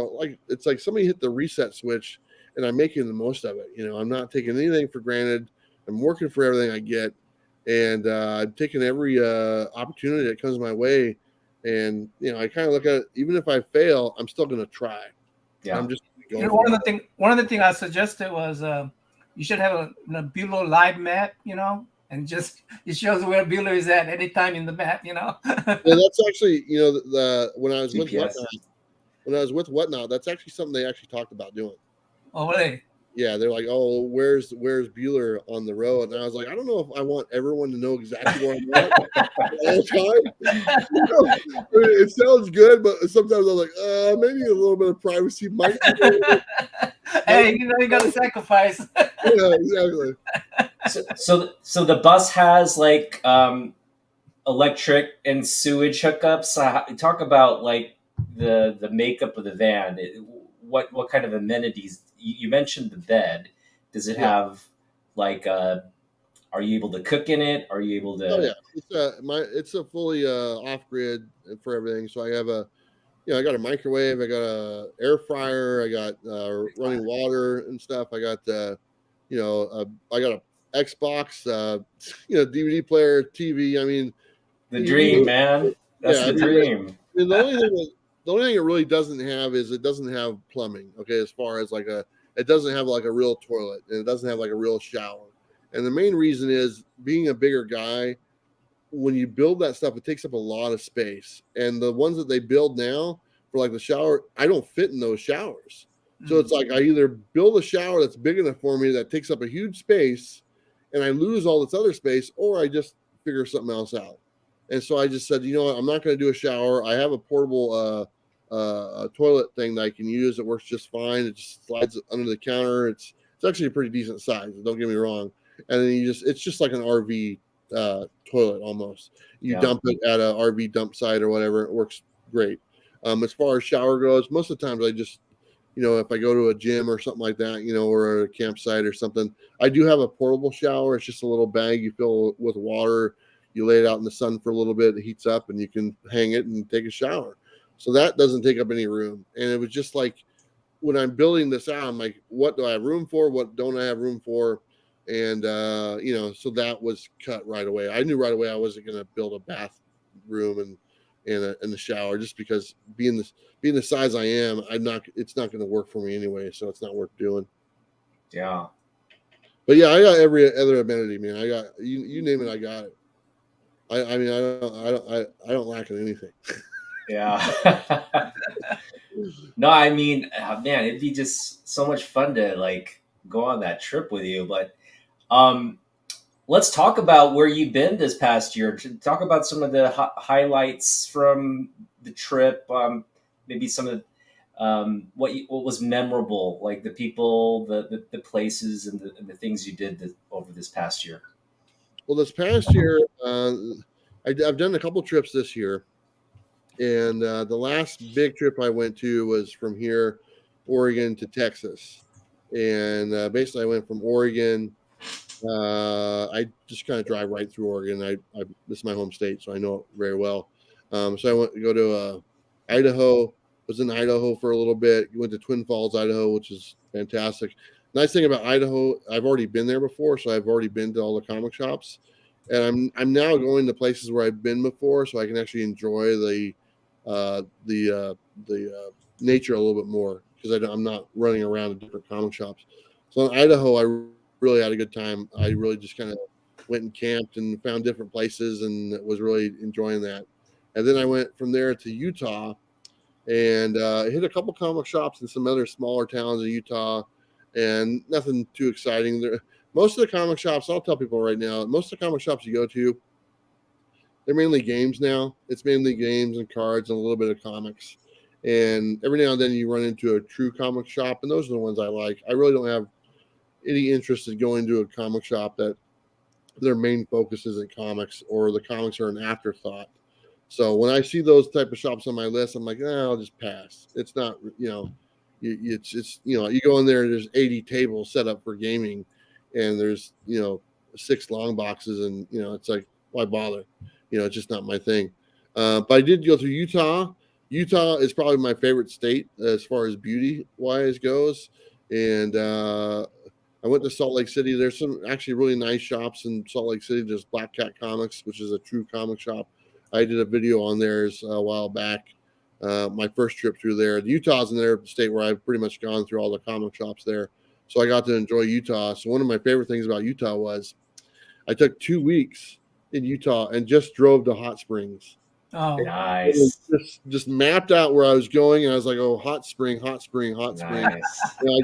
like somebody hit the reset switch, and I'm making the most of it. I'm not taking anything for granted. I'm working for everything I get, and I'm taking every opportunity that comes my way. And I kind of look at it, even if I fail, I'm still going to try. Yeah. I'm just one of the things I suggested was you should have a Bueller live map, and just it shows where Bueller is at any time in the map, Yeah, that's actually when I was GPS. with Whatnot, that's actually something they actually talked about doing. Oh, really? Yeah, they're like, oh, where's Bueller on the road? And I was like, I don't know if I want everyone to know exactly where I'm at all the time. It sounds good, but sometimes I'm like, maybe a little bit of privacy might be Hey, you got to sacrifice. Yeah, exactly. So the bus has like electric and sewage hookups. Talk about like the makeup of the van. What kind of amenities? You mentioned the bed. Does it have like are you able to cook in it? Are you able to? Oh yeah, it's a fully off grid for everything. So I have I got a microwave, I got a air fryer, I got running water and stuff. I got I got a Xbox, DVD player, TV. I mean, the dream, man. That's the dream. The only thing it really doesn't have is it doesn't have plumbing. Okay, as far as it doesn't have like a real toilet, and it doesn't have like a real shower. And the main reason is, being a bigger guy, when you build that stuff, it takes up a lot of space. And the ones that they build now for like the shower, I don't fit in those showers. So it's like I either build a shower that's big enough for me that takes up a huge space, and I lose all this other space, or I just figure something else out. And so I just said, you know what, I'm not going to do a shower. I have a portable toilet thing that I can use. It works just fine. It just slides under the counter. It's actually a pretty decent size. Don't get me wrong. And then it's just like an RV toilet almost. You dump it at a RV dump site or whatever. It works great. As far as shower goes, most of the times I just, if I go to a gym or something like that, or a campsite or something, I do have a portable shower. It's just a little bag you fill with water. You lay it out in the sun for a little bit, it heats up, and you can hang it and take a shower. So that doesn't take up any room. And it was just like, when I'm building this out, I'm like, what do I have room for? What don't I have room for? And, so that was cut right away. I knew right away I wasn't going to build a bathroom and a shower, just because being the size I am, it's not going to work for me anyway. So it's not worth doing. Yeah. But yeah, I got every other amenity, man. I got, you name it, I got it. I mean, I don't lack in anything. Yeah. No, I mean, man, it'd be just so much fun to like go on that trip with you. But um, let's talk about where you've been this past year. Talk about some of the highlights from the trip. Maybe some of what was memorable, like the people, the places, and the things you did over this past year. Well, this past year, I've done a couple trips this year, and the last big trip I went to was from here, Oregon to Texas, and basically I went from Oregon. I just kind of drive right through Oregon. This is my home state, so I know it very well. So I went to go to Idaho. Was in Idaho for a little bit. Went to Twin Falls, Idaho, which is fantastic. Nice thing about Idaho, I've already been there before, so I've already been to all the comic shops, and I'm now going to places where I've been before, so I can actually enjoy the nature a little bit more because I'm not running around to different comic shops. So in Idaho, I really had a good time. I really just kind of went and camped and found different places and was really enjoying that. And then I went from there to Utah and hit a couple comic shops in some other smaller towns in Utah, and nothing too exciting there. Most of the comic shops, I'll tell people right now, most of the comic shops you go to, they're mainly games now. It's mainly games and cards and a little bit of comics. And every now and then you run into a true comic shop, and those are the ones I like. I really don't have any interest in going to a comic shop that their main focus isn't comics or the comics are an afterthought. So when I see those type of shops on my list, I'm like, I'll just pass. It's not, it's you go in there and there's 80 tables set up for gaming, and there's 6 long boxes, and it's like, why bother? It's just not my thing. But I did go through Utah. Utah is probably my favorite state as far as beauty wise goes, and I went to Salt Lake City. There's some actually really nice shops in Salt Lake City. There's Black Cat Comics, which is a true comic shop. I did a video on theirs a while back. My first trip through there. Utah's in their state where I've pretty much gone through all the comic shops there. So I got to enjoy Utah. So one of my favorite things about Utah was I took 2 weeks in Utah and just drove to Hot Springs. Oh, nice. Just mapped out where I was going, and I was like, oh, hot spring. Nice. And I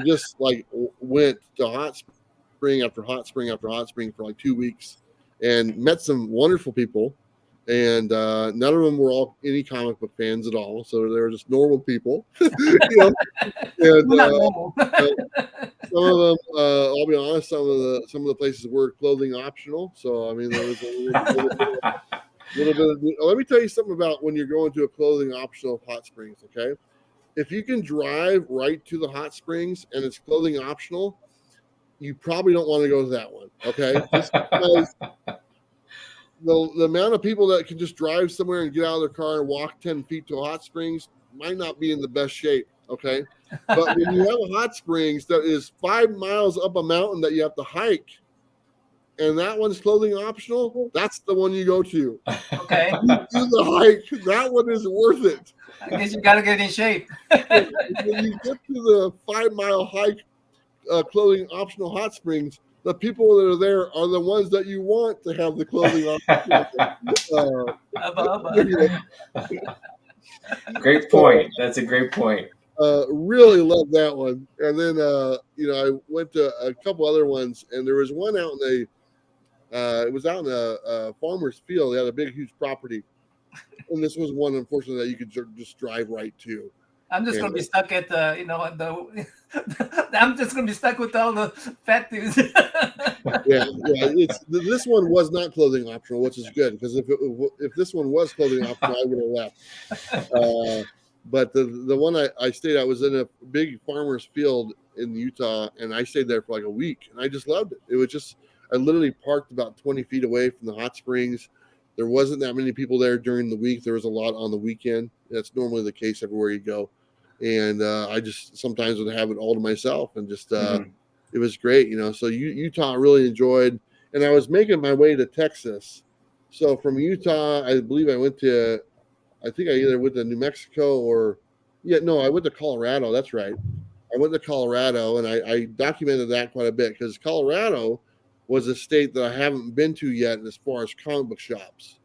just went to hot spring after hot spring after hot spring for 2 weeks, and met some wonderful people. And none of them were all any comic book fans at all, so they were just normal people. And, not normal. some of them, I'll be honest, some of the places were clothing optional. So I mean, there was a little bit. Let me tell you something about when you're going to a clothing optional hot springs. Okay, if you can drive right to the hot springs and it's clothing optional, you probably don't want to go to that one. Okay, just because the amount of people that can just drive somewhere and get out of their car and walk 10 feet to a hot springs might not be in the best shape. Okay, but when you have a hot springs that is 5 miles up a mountain that you have to hike, and that one's clothing optional, that's the one you go to. Okay. You do the hike. That one is worth it. I guess you got to get in shape. When you get to the 5 mile hike, clothing optional hot springs, the people that are there are the ones that you want to have the clothing optional. Great point. That's a great point. Really love that one. And then, I went to a couple other ones, and there was one out in it was out in a farmer's field. They had a big, huge property. And this was one, unfortunately, that you could just drive right to. I'm just going to be stuck at I'm just going to be stuck with all the fat dudes. This one was not clothing optional, which is good, because if this one was clothing optional, I would have left. But the one I stayed at was in a big farmer's field in Utah, and I stayed there for a week, and I just loved it. It was just, I literally parked about 20 feet away from the hot springs. There wasn't that many people there during the week. There was a lot on the weekend. That's normally the case everywhere you go. And I just sometimes would have it all to myself, and just it was great, So Utah I really enjoyed, and I was making my way to Texas. So from Utah, I believe I think I either went to New Mexico I went to Colorado. That's right. I went to Colorado, and I documented that quite a bit, because Colorado was a state that I haven't been to yet as far as comic book shops.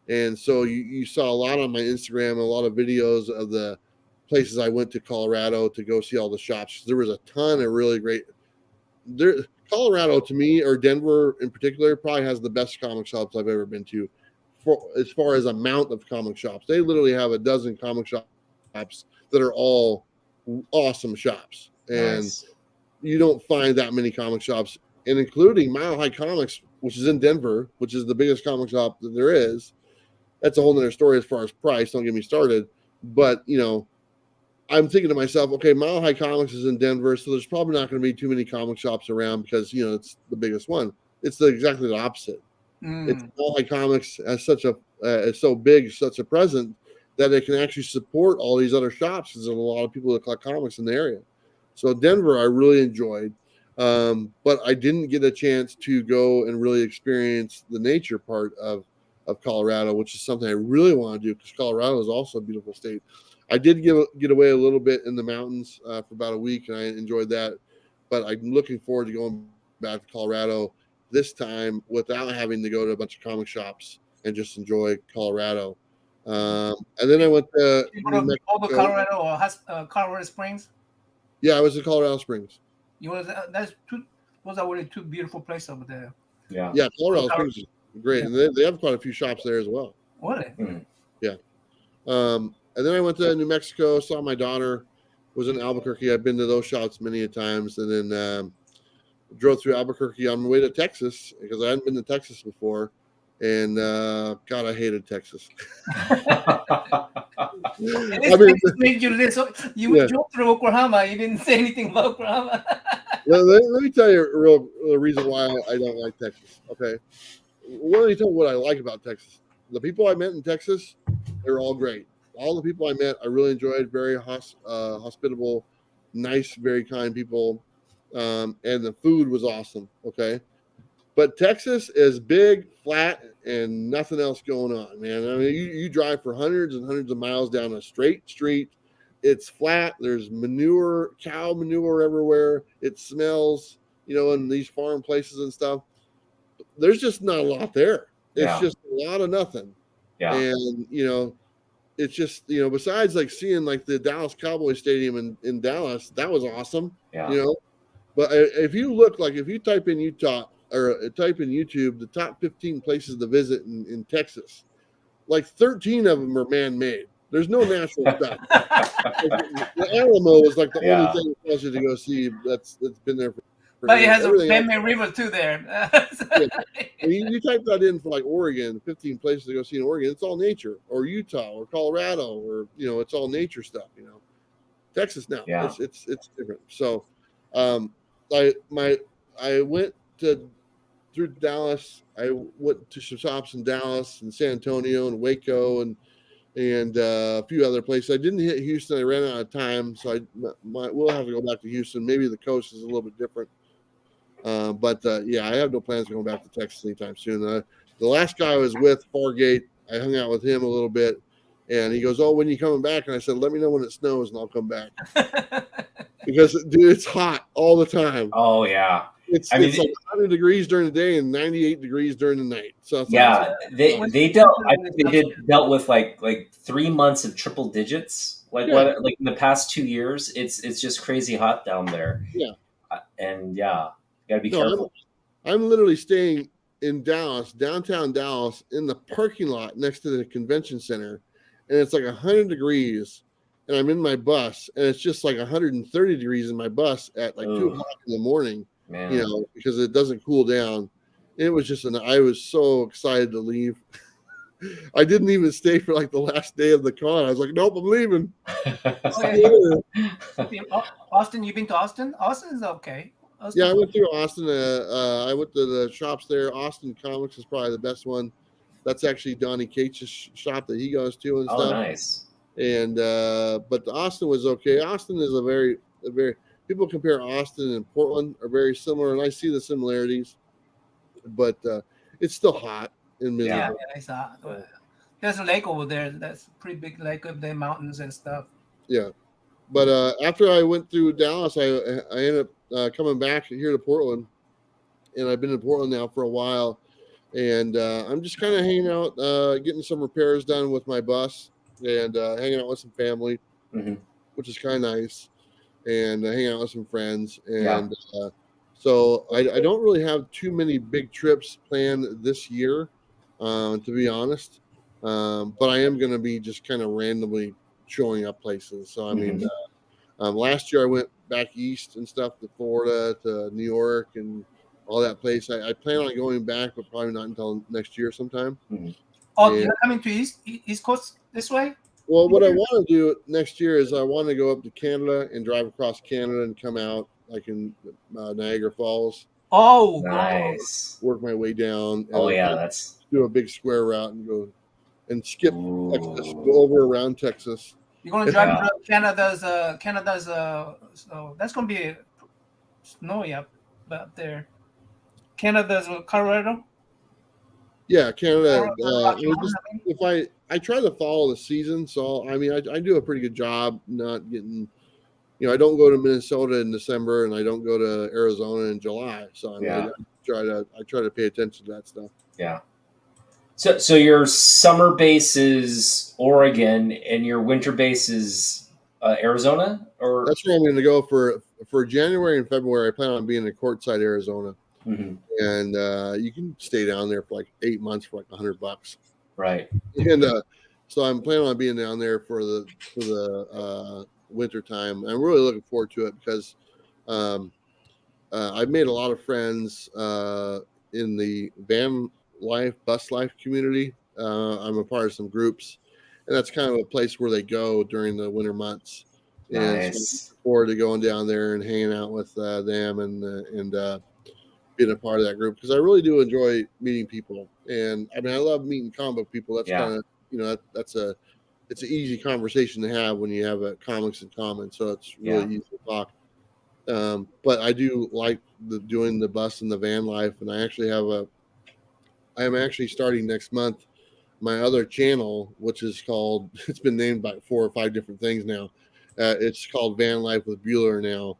And so you saw a lot on my Instagram, a lot of videos of the places I went to Colorado to go see all the shops. There was a ton of really great. Colorado to me, or Denver in particular, probably has the best comic shops I've ever been to. As far as amount of comic shops, they literally have a dozen comic shops that are all awesome shops, and Nice. you don't find that many comic shops, and including Mile High Comics, which is in Denver, which is the biggest comic shop that there is. That's a whole nother story as far as price. Don't get me started. But, I'm thinking to myself, okay, Mile High Comics is in Denver, so there's probably not going to be too many comic shops around because, it's the biggest one. It's exactly the opposite. It's Mile High Comics has it's so big, such a presence that it can actually support all these other shops because there's a lot of people that collect comics in the area. So Denver, I really enjoyed, but I didn't get a chance to go and really experience the nature part of Colorado, which is something I really want to do because Colorado is also a beautiful state. I did get away a little bit in the mountains for about a week, and I enjoyed that. But I'm looking forward to going back to Colorado this time without having to go to a bunch of comic shops and just enjoy Colorado. And then I went to New Mexico. Colorado or Colorado Springs. Yeah, I was in Colorado Springs. Those are really two beautiful places over there. Yeah, Colorado Springs is great, and they have quite a few shops there as well. Really? Mm-hmm. Yeah. And then I went to New Mexico, saw my daughter, was in Albuquerque. I've been to those shops many a times, and then drove through Albuquerque on my way to Texas because I hadn't been to Texas before, and God, I hated Texas. Texas made you live. So you drove through Oklahoma. You didn't say anything about Oklahoma. let me tell you the reason why I don't like Texas. Okay, let me tell you what I like about Texas. The people I met in Texas, they were all great. All the people I met, I really enjoyed. Very hospitable, nice, very kind people, and the food was awesome. Okay, but Texas is big, flat, and nothing else going on, man. I mean, you drive for hundreds and hundreds of miles down a straight street. It's flat. There's cow manure everywhere. It smells, in these farm places and stuff. There's just not a lot there. It's just a lot of nothing. Yeah. And, it's just, besides like seeing like the Dallas Cowboys Stadium in Dallas, that was awesome. Yeah. But if you type in Utah or type in YouTube, the top 15 places to visit in Texas, like 13 of them are man-made. There's no natural stuff. The Alamo is like the only thing that tells you to go see that's been there for. But it has a man-made river too there. You type that in for like Oregon, 15 places to go see in Oregon. It's all nature, or Utah, or Colorado, or it's all nature stuff. Texas now, it's different. So, I went through Dallas. I went to some shops in Dallas and San Antonio and Waco and a few other places. I didn't hit Houston. I ran out of time, so we'll have to go back to Houston. Maybe the coast is a little bit different. But I have no plans of going back to Texas anytime soon. The last guy I was with, Fargate, I hung out with him a little bit, and he goes, "Oh, when are you coming back?" And I said, "Let me know when it snows, and I'll come back." Because, dude, it's hot all the time. Oh, yeah. It's like 100 degrees during the day and 98 degrees during the night. So they dealt with like 3 months of triple digits. Like in the past 2 years, it's just crazy hot down there. Yeah, and gotta be careful. I'm literally staying in Dallas, downtown Dallas, in the parking lot next to the convention center, and it's like 100 degrees, and I'm in my bus, and it's just like 130 degrees in my bus at like 2 o'clock in the morning. Man. Because it doesn't cool down. It was just I was so excited to leave. I didn't even stay for like the last day of the con. I was like, nope, I'm leaving. Austin, you've been to Austin? Austin is okay. I went through Austin. I went to the shops there. Austin Comics is probably the best one. That's actually Donnie Cates' shop that he goes to and stuff. Oh, nice. And but Austin was okay. Austin is a very people compare Austin and Portland are very similar, and I see the similarities. But it's still hot and miserable. Yeah, it's hot. There's a lake over there. That's a pretty big lake up there, mountains and stuff. Yeah. But after I went through Dallas, I ended up coming back here to Portland, and I've been in Portland now for a while, and I'm just kind of hanging out, getting some repairs done with my bus, and hanging out with some family. Mm-hmm. which is kind of nice, and hang out with some friends. And so I don't really have too many big trips planned this year, to be honest. But I am going to be just kind of randomly showing up places. So I mean, last year I went back east and stuff to Florida, to New York, and all that place. I plan on going back, but probably not until next year sometime. Oh, you're coming to East Coast this way? Well, what I want to do next year is I want to go up to Canada and drive across Canada and come out like in Niagara Falls. Oh, nice. Work my way down. Oh yeah, that's do a big square route and go and skip Texas, go over around Texas. You're gonna drive through Canada's. So that's gonna be snowy up there. Canada's Colorado. Yeah, Canada. If I try to follow the season, so I mean I do a pretty good job not getting. I don't go to Minnesota in December, and I don't go to Arizona in July. So I mean, I try to pay attention to that stuff. Yeah. So your summer base is Oregon, and your winter base is Arizona, or that's where I'm going to go for January and February. I plan on being in Quartzsite, Arizona, and you can stay down there for like 8 months for like $100. Right. And so I'm planning on being down there for the winter time. I'm really looking forward to it because I've made a lot of friends in the van life, bus life community. I'm a part of some groups, and that's kind of a place where they go during the winter months. Nice. And so I'm looking forward to going down there and hanging out with them and being a part of that group, because I really do enjoy meeting people. And I mean, I love meeting comic book people. That's kind of it's an easy conversation to have when you have comics in common. So it's really easy to talk. But I do like doing the bus and the van life, and I am actually starting next month my other channel, which is called, it's been named by 4 or 5 different things now. It's called Van Life with Bueller now.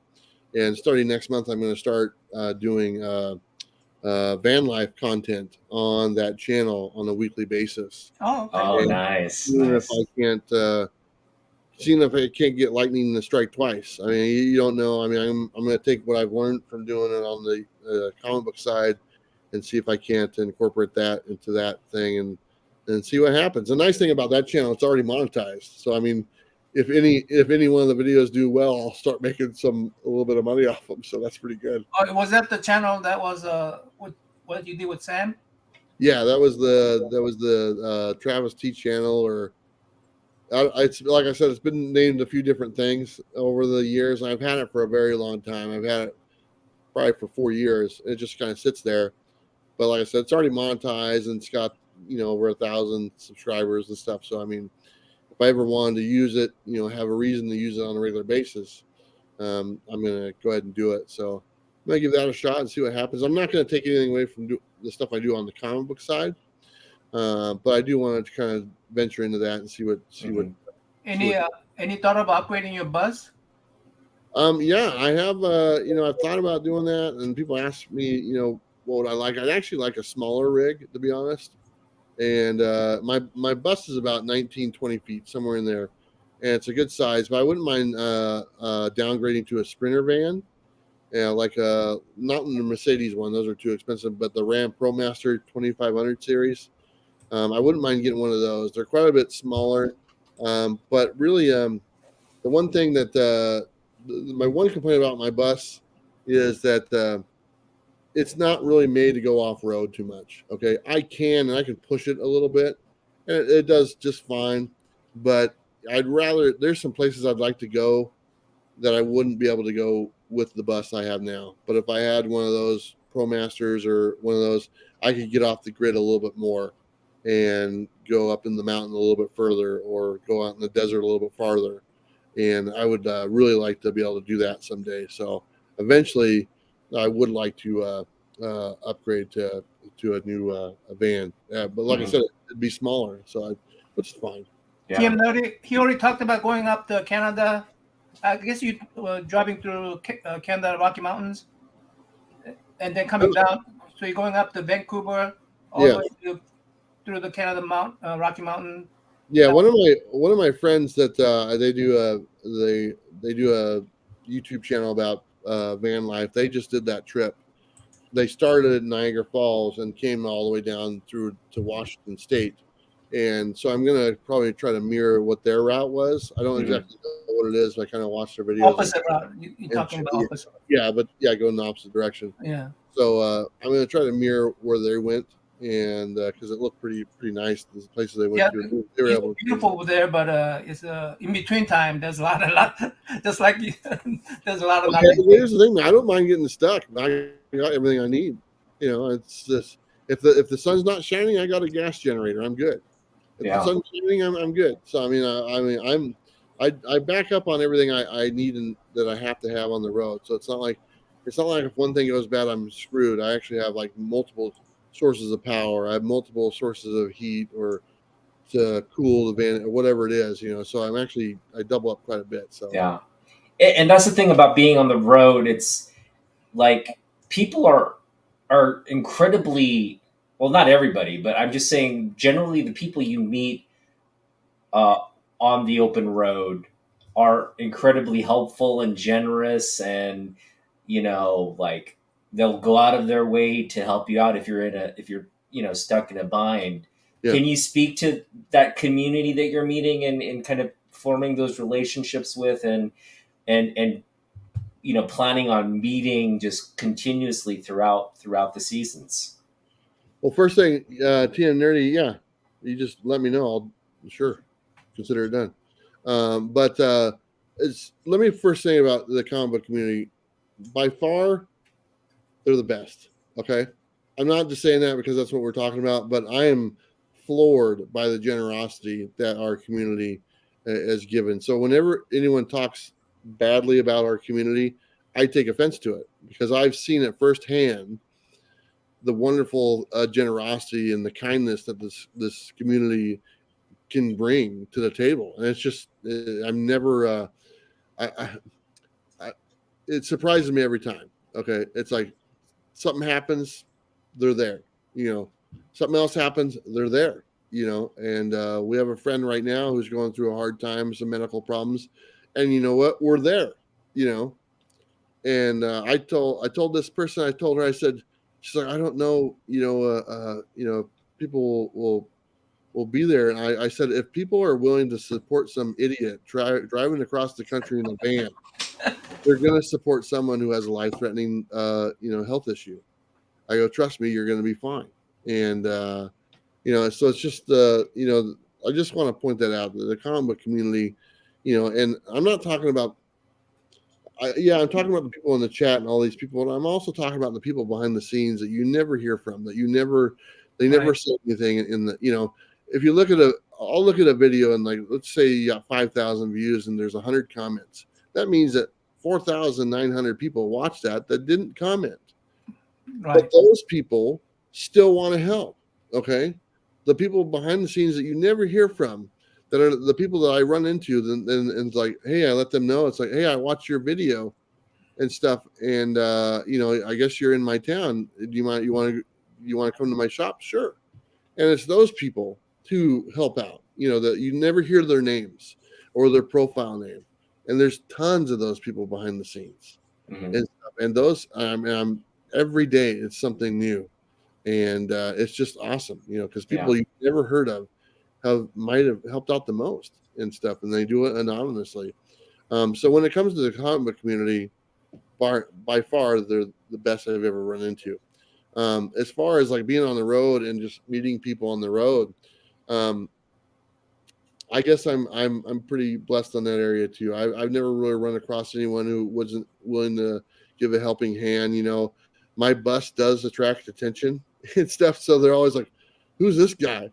And starting next month, I'm going to start doing van life content on that channel on a weekly basis. Oh, okay. Oh, nice. Seeing if I can't get lightning to strike twice. I mean, you don't know. I mean, I'm going to take what I've learned from doing it on the comic book side and see if I can't incorporate that into that thing and see what happens. The nice thing about that channel, it's already monetized. So I mean, if any one of the videos do well, I'll start making a little bit of money off them. So that's pretty good. Oh, was that the channel that was what you did with Sam? Yeah, that was the Travis T channel, or it's like I said, it's been named a few different things over the years. I've had it for a very long time. I've had it probably for 4 years. It just kind of sits there. But like I said, it's already monetized and it's got, over 1,000 subscribers and stuff. So, I mean, if I ever wanted to use it, have a reason to use it on a regular basis, I'm going to go ahead and do it. So I'm going to give that a shot and see what happens. I'm not going to take anything away from the stuff I do on the comic book side. But I do want to kind of venture into that and see what. Any thought of upgrading your bus? Yeah, I have. I've thought about doing that, and people ask me, what would I like? I'd actually like a smaller rig, to be honest. And my bus is about 19-20 feet, somewhere in there, and it's a good size. But I wouldn't mind downgrading to a Sprinter van, like not the Mercedes one; those are too expensive. But the Ram ProMaster 2500 series, I wouldn't mind getting one of those. They're quite a bit smaller, but really, the one thing that my one complaint about my bus is that it's not really made to go off road too much. Okay, I can push it a little bit, and it does just fine. But there's some places I'd like to go that I wouldn't be able to go with the bus I have now. But if I had one of those ProMasters or one of those, I could get off the grid a little bit more and go up in the mountain a little bit further, or go out in the desert a little bit farther. And I would really like to be able to do that someday. So eventually, I would like to upgrade to a new van. But like I said, it'd be smaller, which is fine. Yeah. He already talked about going up to Canada. I guess you driving through Canada Rocky Mountains, and then coming down. So you're going up to Vancouver, all the way through the Canada Rocky Mountain. Yeah, one of my friends that they do a YouTube channel about van life. They just did that trip. They started at Niagara Falls and came all the way down through to Washington State. And so I'm gonna probably try to mirror what their route was. I don't Mhm. exactly know what it is, but I kind of watched their videos Opposite route. You're talking about opposite. yeah, but yeah, go in the opposite direction. Yeah. So I'm gonna try to mirror where they went, and because it looked pretty nice, the places they went Yeah, to, they were it's able to. beautiful over there, but it's in between time. There's a lot, just like you, there's a lot of Okay, nothing. here's the thing, man. I don't mind getting stuck. I got everything I need. It's just if the sun's not shining, I got a gas generator. I'm good. If the sun's shining, I'm good. So I back up on everything I need and that I have to have on the road. So it's not like if one thing goes bad, I'm screwed. I actually have like multiple sources of power. I have multiple sources of heat or to cool the van or whatever it is. So I double up quite a bit. So Yeah. And that's the thing about being on the road. It's like people are incredibly, well, not everybody, but I'm just saying generally the people you meet uh, on the open road are incredibly helpful and generous, and like they'll go out of their way to help you out if you're stuck in a bind. yeah. Can you speak to that community that you're meeting and kind of forming those relationships with, and planning on meeting just continuously throughout the seasons? Well, first thing, TM Nerdy, yeah, you just let me know. I'll sure consider it done. But let me first say about the comic book community. By far, they're the best. Okay, I'm not just saying that because that's what we're talking about, but I am floored by the generosity that our community has given. So whenever anyone talks badly about our community, I take offense to it because I've seen it firsthand, the wonderful generosity and the kindness that this community can bring to the table, and it's just I'm never I it surprises me every time. Okay, it's like something happens, they're there. Something else happens, they're there. And we have a friend right now who's going through a hard time, some medical problems, and you know what? We're there. You know, and I told this person, I told her, I said, she's like, I don't know, people will be there. And I said, if people are willing to support some idiot driving across the country in a van, they're going to support someone who has a life-threatening, health issue. I go, trust me, you're going to be fine. And so it's just, I just want to point that out. The comic book community, and I'm not talking about. I'm talking about the people in the chat and all these people, and I'm also talking about the people behind the scenes that you never hear from, they never Right. say anything in the, if you I'll look at a video and, like, let's say you got 5,000 views and there's 100 comments. That means that 4,900 people watched that didn't comment. Right. But those people still want to help. Okay. The people behind the scenes that you never hear from, that are the people that I run into, and it's like, hey, I let them know. It's like, hey, I watched your video and stuff, and I guess you're in my town. Do you want to come to my shop? Sure. And it's those people who help out. That you never hear their names or their profile name, and there's tons of those people behind the scenes, Mhm. and stuff. And those, every day it's something new, and it's just awesome. Because people you've never heard of might have helped out the most and stuff, and they do it anonymously. So when it comes to the comic book community, by far they're the best I've ever run into. As far as like being on the road and just meeting people on the road, I guess I'm pretty blessed on that area too. I've never really run across anyone who wasn't willing to give a helping hand. My bus does attract attention and stuff, so they're always like, "Who's this guy?"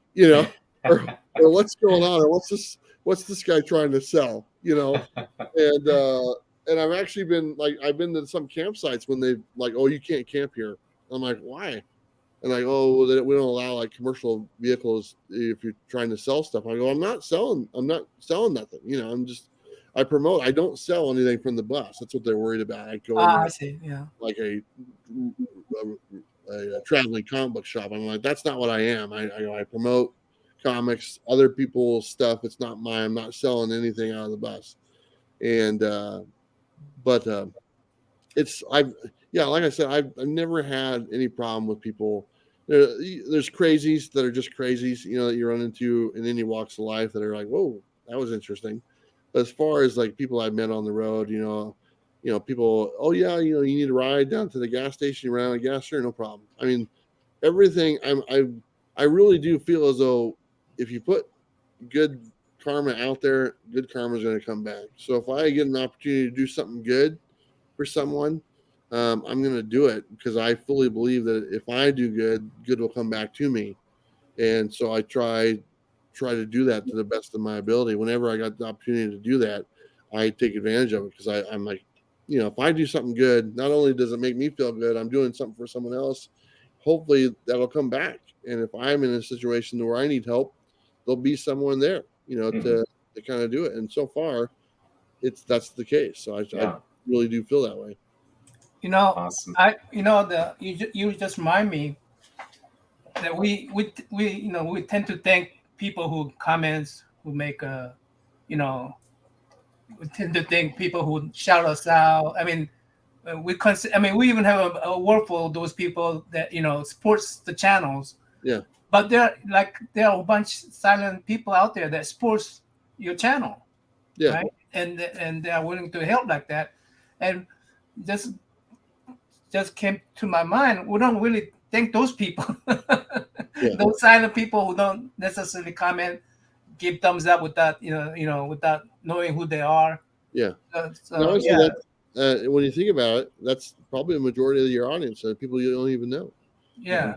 or "What's going on?" or "What's this guy trying to sell?" And I've actually I've been to some campsites when they like, "Oh, you can't camp here." I'm like, "Why?" And like, "Oh, we don't allow like commercial vehicles if you're trying to sell stuff." I go, I'm not selling nothing. I promote. I don't sell anything from the bus. That's what they're worried about. I go in I there see. Yeah. like a traveling comic book shop. I'm like, that's not what I am. I promote comics, other people's stuff. It's not mine. I'm not selling anything out of the bus. And but it's like I said, I've never had any problem with people. There's crazies that are just crazies, that you run into in any walks of life that are like, whoa, that was interesting. But as far as like people I've met on the road, people, oh yeah, you need a ride down to the gas station, you run out of gas, sure, no problem. I mean, everything. I really do feel as though if you put good karma out there, good karma is going to come back. So if I get an opportunity to do something good for someone, I'm going to do it because I fully believe that if I do good, good will come back to me. And so I try to do that to the best of my ability. Whenever I got the opportunity to do that, I take advantage of it because I'm like, if I do something good, not only does it make me feel good, I'm doing something for someone else. Hopefully that'll come back. And if I'm in a situation where I need help, there'll be someone there, to kind of do it. And so far, that's the case. So I really do feel that way. Awesome. You just remind me that we tend to thank people who comments, who make we tend to thank people who shout us out. I mean, we even have a word for those people that supports the channels. Yeah. But there are a bunch of silent people out there that supports your channel. Yeah. Right. And they are willing to help like that. And just came to my mind. We don't really thank those people. Yeah. Those silent people who don't necessarily comment, give thumbs up without without knowing who they are. Yeah. Yeah. When you think about it, that's probably a majority of your audience, people you don't even know. Yeah.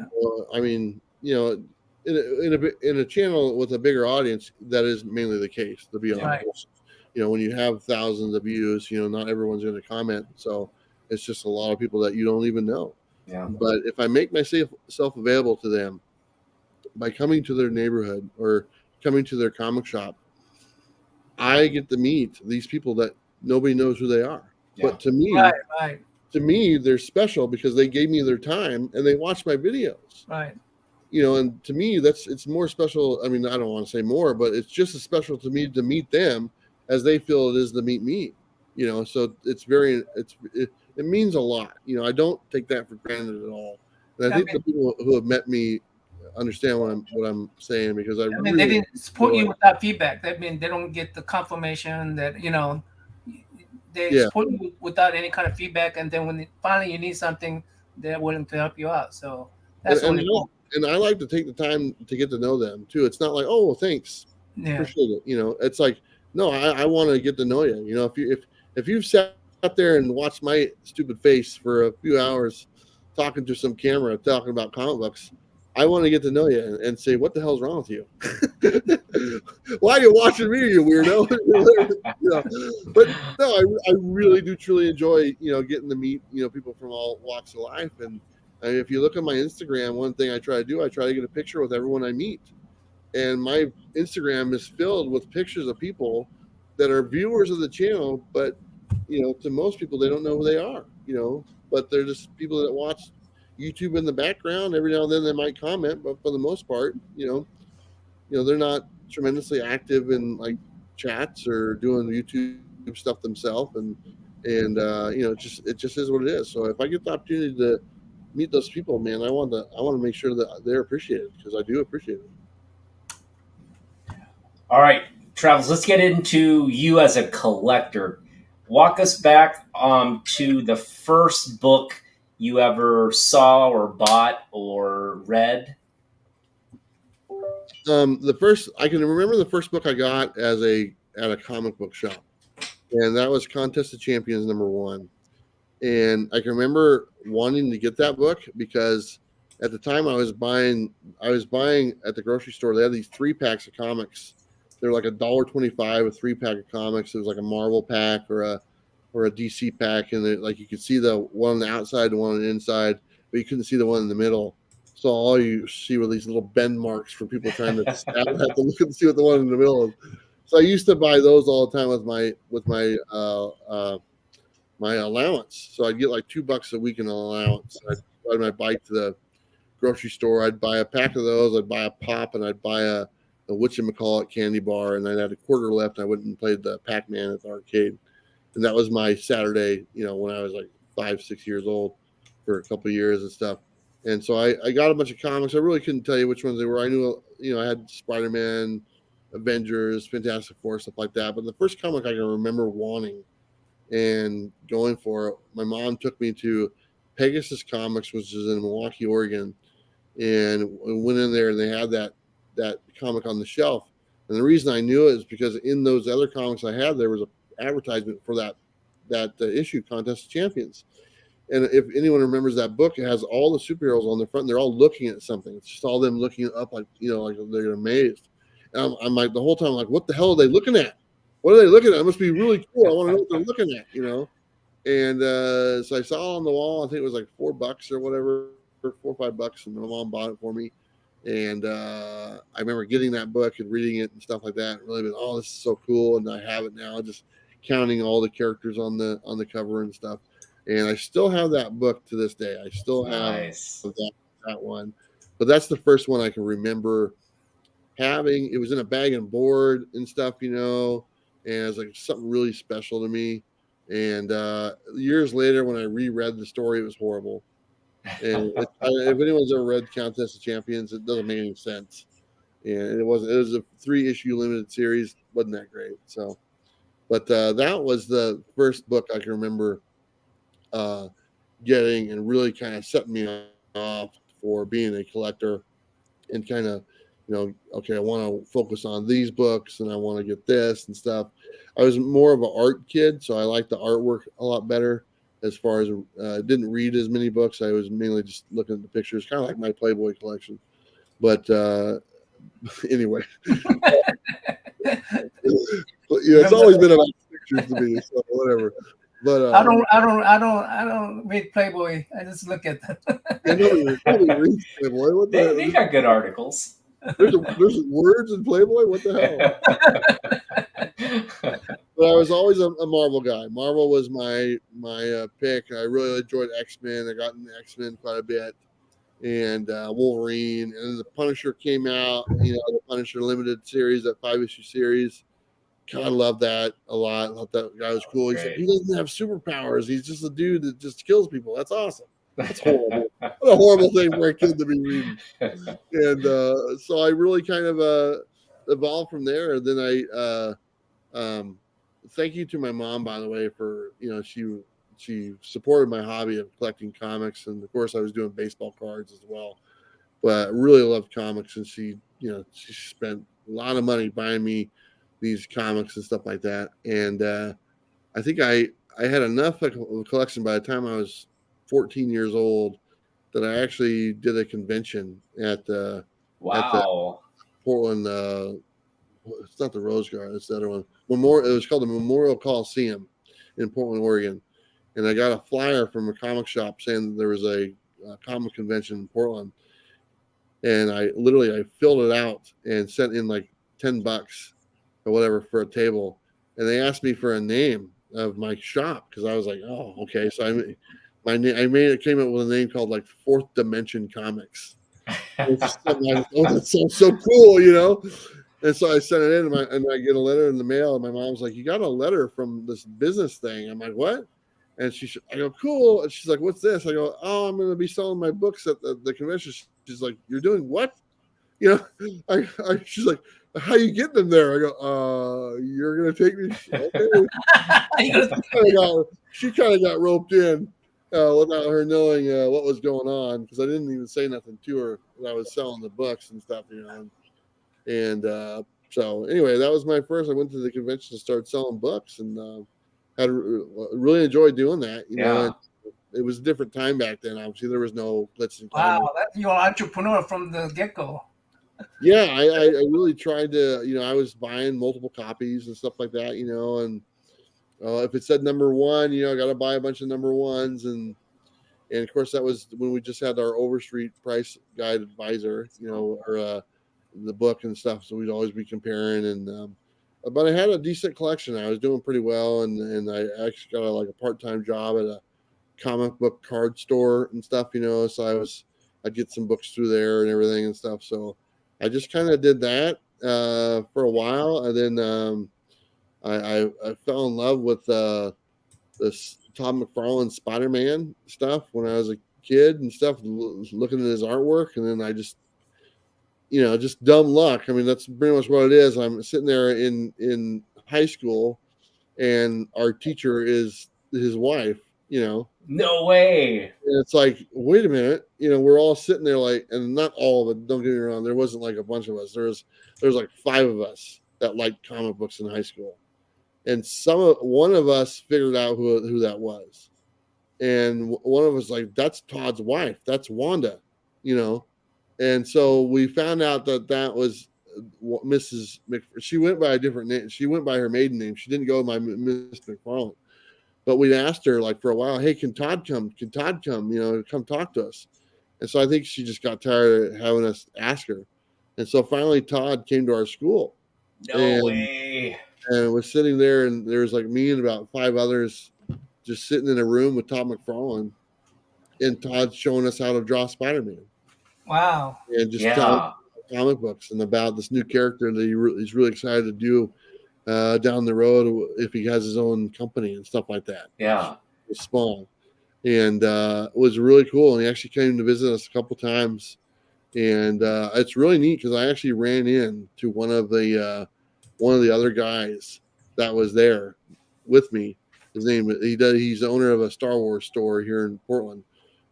I mean, in a channel with a bigger audience, that is mainly the case, to be honest. Right. When you have thousands of views, not everyone's going to comment. So it's just a lot of people that you don't even know. Yeah. But if I make myself available to them by coming to their neighborhood or coming to their comic shop, I get to meet these people that nobody knows who they are. Yeah. But to me, to me, they're special because they gave me their time and they watched my videos. Right. And to me, it's more special. I mean, I don't want to say more, but it's just as special to me to meet them as they feel it is to meet me. So it means a lot. I don't take that for granted at all. And I think the people who have met me understand what I'm saying, because I mean, they didn't support you without feedback. That means they don't get the confirmation that they support you without any kind of feedback, and then when finally you need something, they're willing to help you out. So that's really cool. And I like to take the time to get to know them too. It's not like, oh, well, thanks, appreciate it. It's like, no, I want to get to know you. If you've sat there and watched my stupid face for a few hours talking to some camera, talking about comic books, I want to get to know you and say, what the hell's wrong with you? Why are you watching me, you weirdo? But no, I really do truly enjoy, getting to meet, people from all walks of life. And if you look at my Instagram, one thing I try to do, I try to get a picture with everyone I meet. And my Instagram is filled with pictures of people that are viewers of the channel, but, to most people, they don't know who they are, but they're just people that watch YouTube in the background. Every now and then they might comment, but for the most part, they're not tremendously active in like chats or doing YouTube stuff themselves. And it just is what it is. So if I get the opportunity to meet those people, man, I want to make sure that they're appreciated, because I do appreciate it. All right, Travels, let's get into you as a collector. Walk us back to the first book you ever saw or bought or read. I can remember the first book I got at a comic book shop, and that was Contest of Champions #1. And I can remember wanting to get that book because at the time I was buying at the grocery store. They had these 3-packs of comics. They're like $1.25 a 3-pack of comics. It was like a Marvel pack or a DC pack, and like you could see the one on the outside, the one on the inside, but you couldn't see the one in the middle. So all you see were these little bend marks for people trying to have to look and see what the one in the middle is. So I used to buy those all the time with my my allowance. So I'd get like $2 a week in an allowance. I'd ride my bike to the grocery store. I'd buy a pack of those. I'd buy a pop, and I'd buy whatchamacallit candy bar, and I had a quarter left. I went and played the Pac-Man at the arcade, and that was my Saturday, when I was like 5-6 years old, for a couple of years and stuff. And so I got a bunch of comics. I really couldn't tell you which ones they were. I knew, I had Spider-Man, Avengers, Fantastic Four, stuff like that. But the first comic I can remember wanting and going for, my mom took me to Pegasus Comics, which is in Milwaukee, Oregon, and we went in there and they had that comic on the shelf. And the reason I knew it is because in those other comics I had, there was an advertisement for that issue, Contest of Champions. And if anyone remembers that book, it has all the superheroes on the front. And they're all looking at something. It's just all them looking up, like they're amazed. And I'm like, the whole time, like, what the hell are they looking at? What are they looking at? It must be really cool. I want to know what they're looking at, And so I saw it on the wall. I think it was like $4 or whatever, or $4 or $5, and my mom bought it for me. And I remember getting that book and reading it and stuff like that. And really been, oh, this is so cool. And I have it now, just counting all the characters on the cover and stuff. And I still have that book to this day. I still have that one. But that's the first one I can remember having. It was in a bag and board and stuff, and it was like something really special to me. And years later, when I reread the story, it was horrible. And if anyone's ever read Contest of Champions, it doesn't make any sense. And it was a 3-issue limited series. Wasn't that great? So, but that was the first book I can remember getting, and really kind of setting me off for being a collector, and kind of, okay, I want to focus on these books and I want to get this and stuff. I was more of an art kid, so I liked the artwork a lot better. As far as didn't read as many books, I was mainly just looking at the pictures, kind of like my Playboy collection. But anyway, it's always been about pictures to me, so whatever. But I don't read Playboy. I just look at them. Nobody reads Playboy. They got good articles. There's words in Playboy. What the hell? But I was always a Marvel guy. Marvel was my pick. I really enjoyed X-Men. I got into X-Men quite a bit, and Wolverine, and then the Punisher came out. The Punisher limited series, that 5-issue series. God, I love that a lot. I thought that guy was cool. He said he doesn't have superpowers. He's just a dude that just kills people. That's awesome. That's horrible. What a horrible thing for a kid to be reading. And so I really kind of evolved from there. And then I thank you to my mom, by the way, for she supported my hobby of collecting comics, and of course I was doing baseball cards as well. But I really loved comics, and she spent a lot of money buying me these comics and stuff like that. And I think I had enough of a collection by the time I was 14 years old that I actually did a convention at the Portland. It's not the Rose Garden, it's the other one. It was called the Memorial Coliseum in Portland, Oregon. And I got a flyer from a comic shop saying that there was a comic convention in Portland. And I filled it out and sent in like $10 or whatever for a table. And they asked me for a name of my shop, because I was like, oh, okay. So I came up with a name called like Fourth Dimension Comics. That sounds so cool, And so I sent it in, and I get a letter in the mail, and my mom's like, you got a letter from this business thing. I'm like, what? And I go, cool. And she's like, what's this? I go, oh, I'm going to be selling my books at the convention. She's like, you're doing what? She's like, how you getting them there? I go, you're going to take me? Okay. She kind of got roped in without her knowing what was going on, because I didn't even say nothing to her when I was selling the books and stuff, And so anyway, that was my first. I went to the convention to start selling books, and had really enjoyed doing that. It was a different time back then. Obviously, there was no glitz and glamour. Wow, you're an entrepreneur from the get-go. Yeah, I really tried to. I was buying multiple copies and stuff like that. And if it said number one, I got to buy a bunch of number ones, and of course that was when we just had our Overstreet price guide advisor, or the book and stuff. So we'd always be comparing, and but I had a decent collection. I was doing pretty well, and I actually got a part-time job at a comic book card store and stuff. So I'd get some books through there and everything and stuff. So I just kind of did that, for a while, and then I fell in love with this Todd McFarlane Spider-Man stuff when I was a kid and stuff, looking at his artwork, and then I just, just dumb luck. I mean, that's pretty much what it is. I'm sitting there in high school, and our teacher is his wife. No way. And it's like, wait a minute, we're all sitting there like, and not all of it. Don't get me wrong. There wasn't like a bunch of us. There's like 5 of us that liked comic books in high school, and one of us figured out who that was, and one of us like, that's Todd's wife. That's Wanda, and so we found out that was Mrs. She went by a different name. She went by her maiden name. She didn't go by Miss McFarlane. But we'd asked her like for a while, hey, can Todd come? Can Todd come? Come talk to us. And so I think she just got tired of having us ask her. And so finally Todd came to our school. No way. And was sitting there, and there was like me and about 5 others just sitting in a room with Todd McFarlane, and Todd showing us how to draw Spider-Man. Wow. And just telling comic books and about this new character that he's really excited to do down the road if he has his own company and stuff like that. Yeah. With Spawn. And it was really cool. And he actually came to visit us a couple times. And it's really neat because I actually ran into one of the other guys that was there with me. His name, he's the owner of a Star Wars store here in Portland.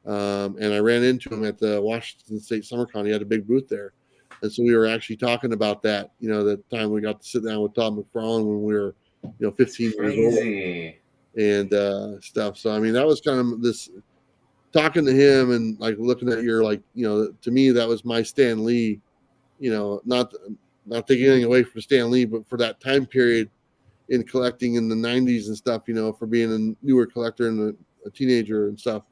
And I ran into him at the Washington State SummerCon. He had a big booth there. And so we were actually talking about that, the time we got to sit down with Todd McFarlane when we were, 15 years old and stuff. So, I mean, that was kind of this talking to him and like looking at your, like, to me, that was my Stan Lee, not taking anything away from Stan Lee, but for that time period in collecting in the 90s and stuff, for being a newer collector and a teenager and stuff,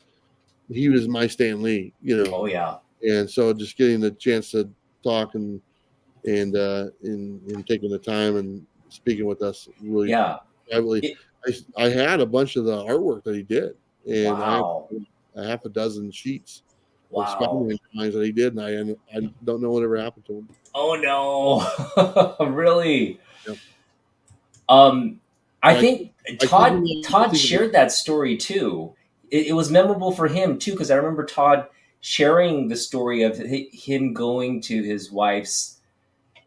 he was my Stan Lee, Oh, yeah. And so just getting the chance to talk and taking the time and speaking with us really. Yeah. I had a bunch of the artwork that he did, and Wow. I have a half a dozen sheets of Wow. Spider-Man drawings that he did, and I don't know whatever happened to him. Oh no. Really? Yep. I think Todd shared that story too. It was memorable for him too, because I remember Todd sharing the story of him going to his wife's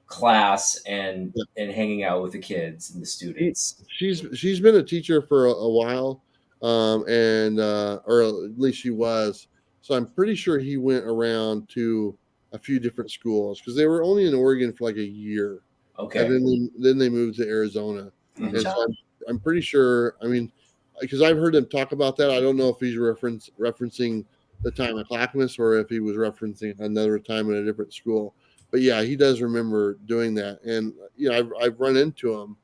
class and hanging out with the kids and the students. She's been a teacher for a while, or at least she was. So I'm pretty sure he went around to a few different schools because they were only in Oregon for like a year. Okay. And then they moved to Arizona. Mm-hmm. And so I'm pretty sure. I mean, because I've heard him talk about that. I don't know if he's referencing the time at Clackamas or if he was referencing another time at a different school. But yeah, he does remember doing that. And I've run into him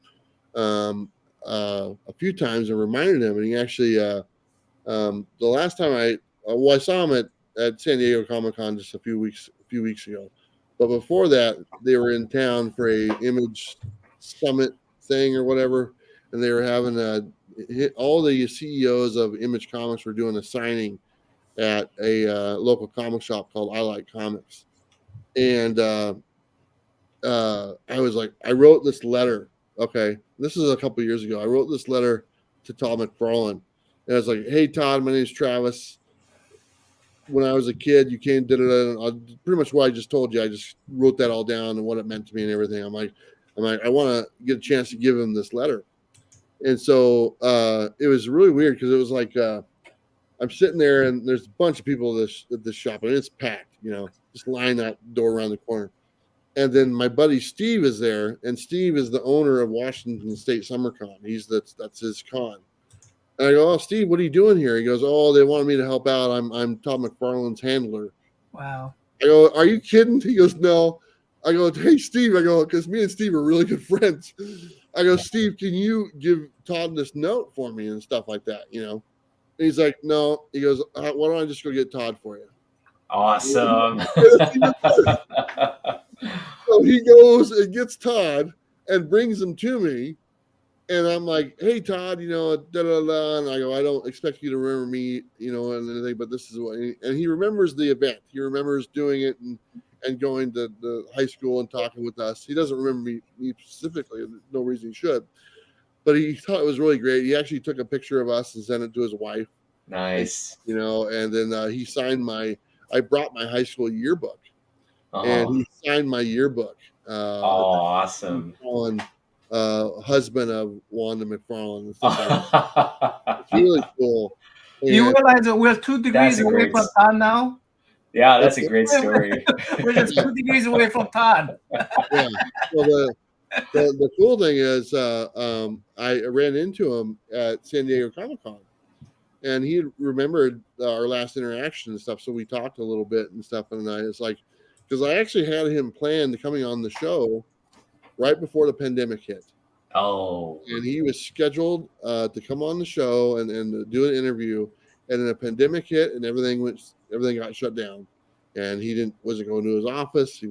a few times and reminded him. And he actually, the last time I saw him at San Diego Comic-Con just a few weeks ago. But before that, they were in town for a Image Summit thing or whatever, and they were having all the CEOs of Image Comics were doing a signing at a local comic shop called I Like Comics. And I was like, I wrote this letter. Okay, this is a couple years ago. I wrote this letter to Todd McFarlane. And I was like, hey, Todd, my name's Travis. When I was a kid, you came, pretty much what I just told you. I just wrote that all down and what it meant to me and everything. I'm like, I want to get a chance to give him this letter. And so it was really weird because it was like, I'm sitting there and there's a bunch of people at this shop and it's packed, just line that door around the corner. And then my buddy Steve is there, and Steve is the owner of Washington State SummerCon. That's his con. And I go, oh, Steve, what are you doing here? He goes, oh, they wanted me to help out. I'm Todd McFarlane's handler. Wow. I go, are you kidding? He goes, no. I go, hey, Steve. I go, because me and Steve are really good friends. I go, Steve, can you give Todd this note for me and stuff like that, And he's like, no. He goes, why don't I just go get Todd for you? Awesome. So, he goes and gets Todd and brings him to me. And I'm like, hey, Todd, da da da. And I go, I don't expect you to remember me, and anything, but this is what. And he remembers the event. He remembers doing it and going to the high school and talking with us. He doesn't remember me specifically. There's no reason he should. But he thought it was really great. He actually took a picture of us and sent it to his wife. Nice. And then he signed I brought my high school yearbook. And he signed my yearbook. Awesome. Husband of Wanda McFarlane. It's really cool. Do you realize that we're 2 degrees away from Todd now? Yeah, that's a great story. We're just 2 degrees away from Todd. Yeah. Well, the cool thing is I ran into him at San Diego Comic-Con. And he remembered our last interaction and stuff. So we talked a little bit and stuff. And it's like, because I actually had him planned coming on the show right before the pandemic hit. Oh. And he was scheduled to come on the show and do an interview. And then a pandemic hit and everything got shut down. And he wasn't going to his office.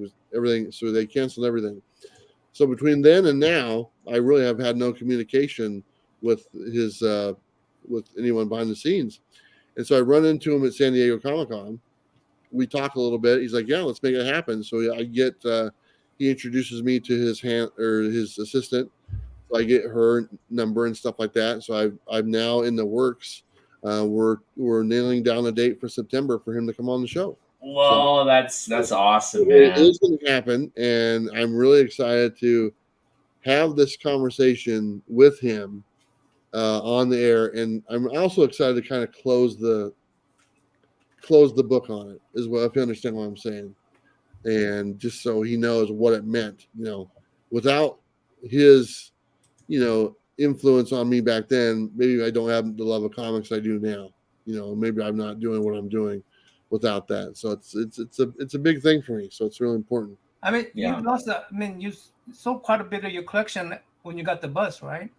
So they canceled everything. So between then and now, I really have had no communication with with anyone behind the scenes. And so I run into him at San Diego Comic-Con. We talk a little bit. He's like, yeah, let's make it happen. So I get, he introduces me to his assistant. So I get her number and stuff like that. So I'm now in the works. We're nailing down a date for September for him to come on the show. Whoa, so, that's awesome, man. It is going to happen. And I'm really excited to have this conversation with him on the air, and I'm also excited to kind of close the book on it as well, if you understand what I'm saying, and just so he knows what it meant. Without his influence on me back then, maybe I don't have the love of comics I do now. Maybe I'm not doing what I'm doing without that. So it's a big thing for me. So it's really important. I mean, you lost you sold quite a bit of your collection when you got the bus, right?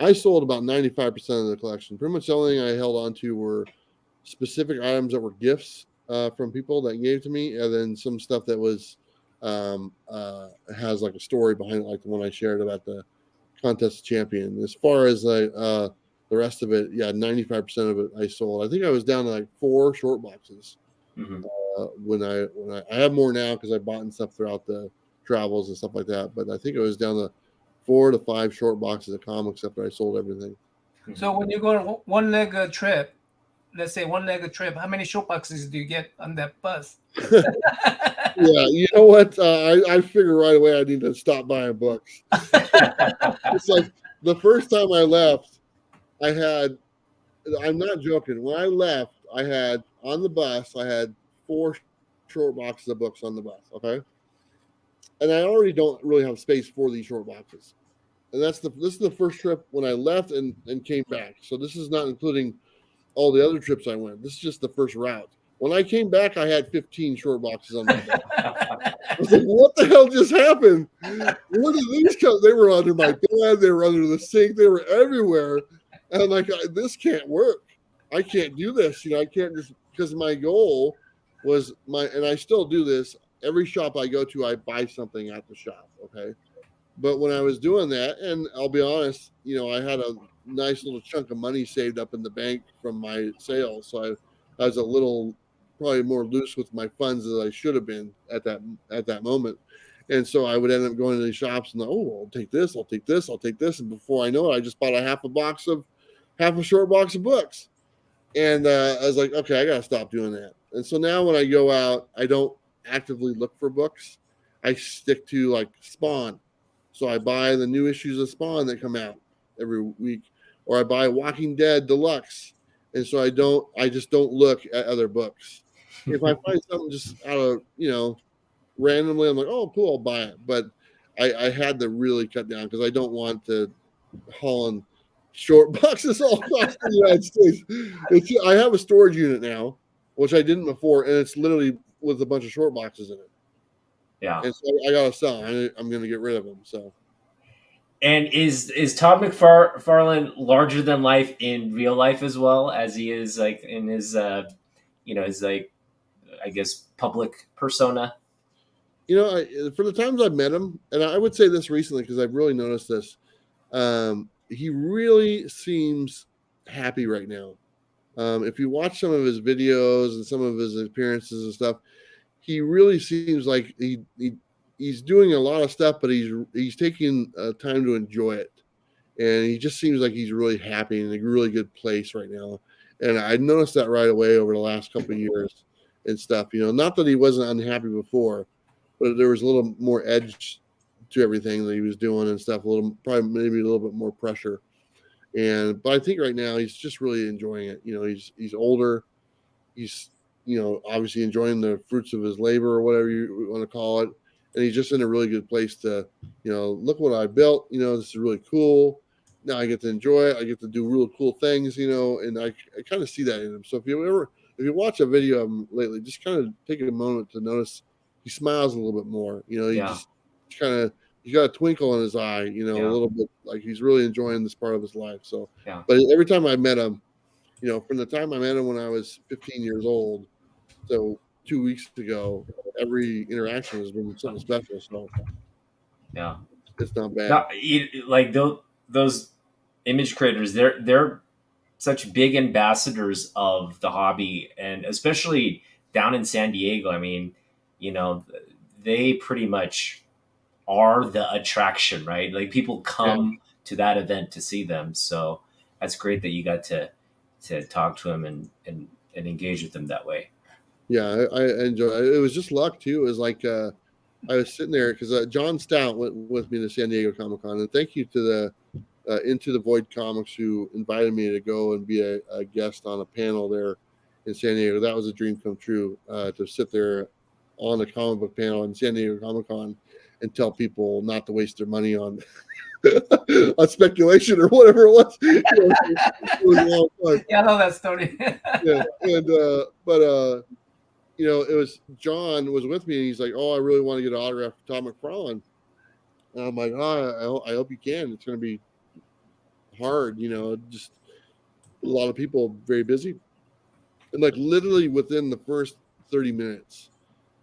I sold about 95% of the collection. Pretty much the only thing I held on to were specific items that were gifts from people that gave to me, and then some stuff that was has like a story behind it, like the one I shared about the contest champion. As far as the rest of it, 95% of it I sold. I think I was down to like 4 short boxes. Mm-hmm. When I have more now because I bought stuff throughout the travels and stuff like that. But I think it was down to 4 to 5 short boxes of comics after I sold everything. So when you go on one-leg trip, let's say one-leg trip, how many short boxes do you get on that bus? Yeah, you know what? I figure right away I need to stop buying books. It's like the first time I left, I'm not joking. When I left, I had on the bus, I had 4 short boxes of books on the bus. Okay. And I already don't really have space for these short boxes. And this is the first trip when I left and came back. So this is not including all the other trips I went. This is just the first route. When I came back, I had 15 short boxes on my bus. I was like, what the hell just happened? Where did these come? They were under my bed. They were under the sink. They were everywhere. And I'm like, this can't work. I can't do this. I can't just, because my goal was and I still do this. Every shop I go to, I buy something at the shop. Okay. But when I was doing that, and I'll be honest, I had a nice little chunk of money saved up in the bank from my sales. So I was a little probably more loose with my funds than I should have been at that moment. And so I would end up going to these shops and, I'll take this, I'll take this, I'll take this. And before I know it, I just bought half a short box of books. And I was like, okay, I got to stop doing that. And so now when I go out, I don't actively look for books. I stick to like Spawn. So I buy the new issues of Spawn that come out every week, or I buy Walking Dead Deluxe. And so I just don't look at other books. If I find something just out of, randomly, I'm like, oh, cool, I'll buy it. But I had to really cut down because I don't want to haul in short boxes all across the United States. I have a storage unit now, which I didn't before, and it's literally with a bunch of short boxes in it. Yeah. And so I got to sell them. I'm going to get rid of them. So. And is Todd McFarlane larger than life in real life as well as he is like in his his like, I guess, public persona? For the times I've met him, and I would say this recently because I've really noticed this, He really seems happy right now. If you watch some of his videos and some of his appearances and stuff, he really seems like he's doing a lot of stuff, but he's taking time to enjoy it, and he just seems like he's really happy in a really good place right now. And I noticed that right away over the last couple of years and stuff. Not that he wasn't unhappy before, but there was a little more edge to everything that he was doing and stuff. Probably maybe a little bit more pressure. But I think right now he's just really enjoying it. He's older. He's obviously enjoying the fruits of his labor or whatever you want to call it. And he's just in a really good place to, look what I built. This is really cool. Now I get to enjoy it. I get to do really cool things, and I kind of see that in him. So if you watch a video of him lately, just kind of take a moment to notice he smiles a little bit more. He just kind of, he's got a twinkle in his eye, a little bit, like he's really enjoying this part of his life. So, but every time I met him, from the time I met him when I was 15 years old, so 2 weeks ago, every interaction has been something special. So, yeah, it's not bad. Like those image creators, they're such big ambassadors of the hobby, and especially down in San Diego. I mean, they pretty much are the attraction, right? Like people come to that event to see them. So that's great that you got to talk to him and engage with them that way. Yeah, I enjoy it. It was just luck too. It was like I was sitting there because John Stout went with me to San Diego Comic-Con, and thank you to the Into the Void Comics who invited me to go and be a guest on a panel there in San Diego. That was a dream come true, to sit there on a comic book panel in San Diego Comic-Con and tell people not to waste their money on on speculation or whatever it was. It was a long time. Yeah, I know that story. Yeah, and but it was John was with me, and he's like, "Oh, I really want to get an autograph for Todd McFarlane." And I'm like, "Oh, I hope you can. It's going to be hard, just a lot of people very busy." And like literally within the first 30 minutes,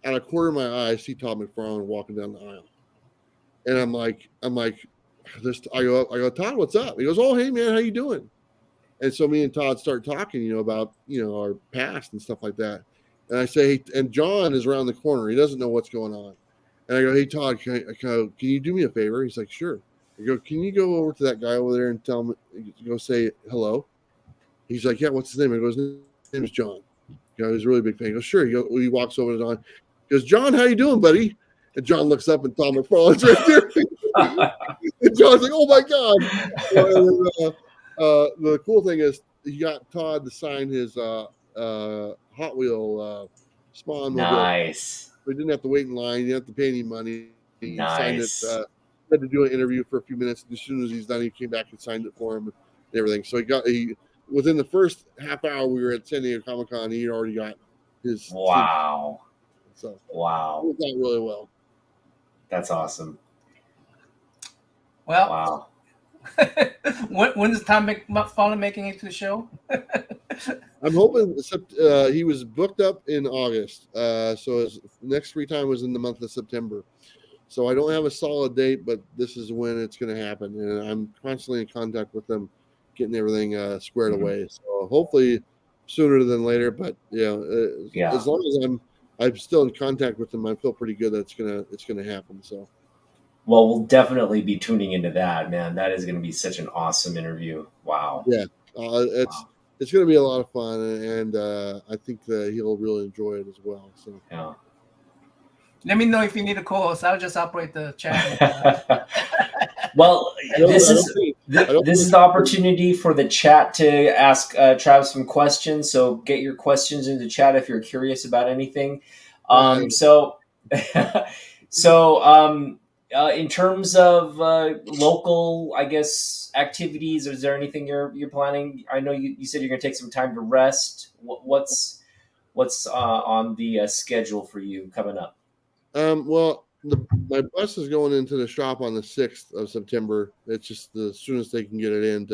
out of corner of my eye, I see Todd McFarlane walking down the aisle, and I'm like, I go, "Todd, what's up?" He goes, "Oh, hey man, how you doing?" And so me and Todd start talking, about our past and stuff like that. And I say, and John is around the corner. He doesn't know what's going on. And I go, "Hey Todd, can you do me a favor?" He's like, "Sure." I go, "Can you go over to that guy over there and tell him, go say hello?" He's like, "Yeah, what's his name?" I go, "His name is John." He's a really big fan. He goes, "Sure." He walks over to John. He goes, "John, how you doing, buddy?" And John looks up, and Tom McFarlane's right there. And John's like, "Oh my God." The cool thing is he got Todd to sign his Hot Wheel Spawn mobile. Nice. We didn't have to wait in line. You didn't have to pay any money. He signed it. Nice. Had to do an interview for a few minutes. As soon as he's done, he came back and signed it for him and everything. So he within the first half hour we were at San Diego Comic-Con, he already got his. Wow. So wow, it worked out really well. That's awesome. Well, wow. when is Tom McFarlane making it to the show? I'm hoping he was booked up in August. So his next free time was in the month of September. So I don't have a solid date, but this is when it's going to happen. And I'm constantly in contact with them, getting everything squared away. So hopefully sooner than later. But as long as I'm still in contact with them, I feel pretty good that it's gonna happen. So. Well, we'll definitely be tuning into that, man. That is going to be such an awesome interview. Wow. Yeah, it's going to be a lot of fun, and I think that he'll really enjoy it as well. So yeah. Let me know if you need a co-host. I'll just operate the chat. Well, this is the opportunity for the chat to ask Travis some questions. So get your questions in the chat if you're curious about anything. In terms of local, I guess, activities, is there anything you're planning? I know you said you're going to take some time to rest. What's on the schedule for you coming up? Well, my bus is going into the shop on the 6th of September. It's just as soon as they can get it in.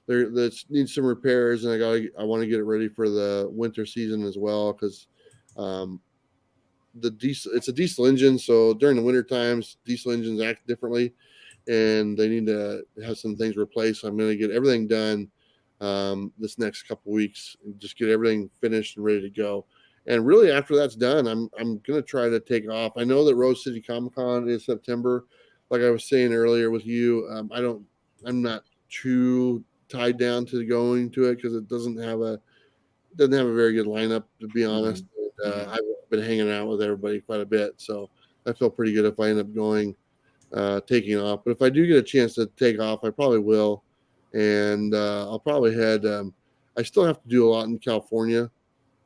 There needs some repairs, and I want to get it ready for the winter season as well because it's a diesel engine, so during the winter times diesel engines act differently, and they need to have some things replaced. So I'm going to get everything done this next couple weeks, and just get everything finished and ready to go. And really, after that's done, I'm going to try to take off. I know that Rose City Comic Con is September, like I was saying earlier with you. I'm not too tied down to going to it because it doesn't have a very good lineup, to be honest. I've been hanging out with everybody quite a bit, so I feel pretty good if I end up going, taking off. But if I do get a chance to take off, I probably will, and I'll probably head. I still have to do a lot in California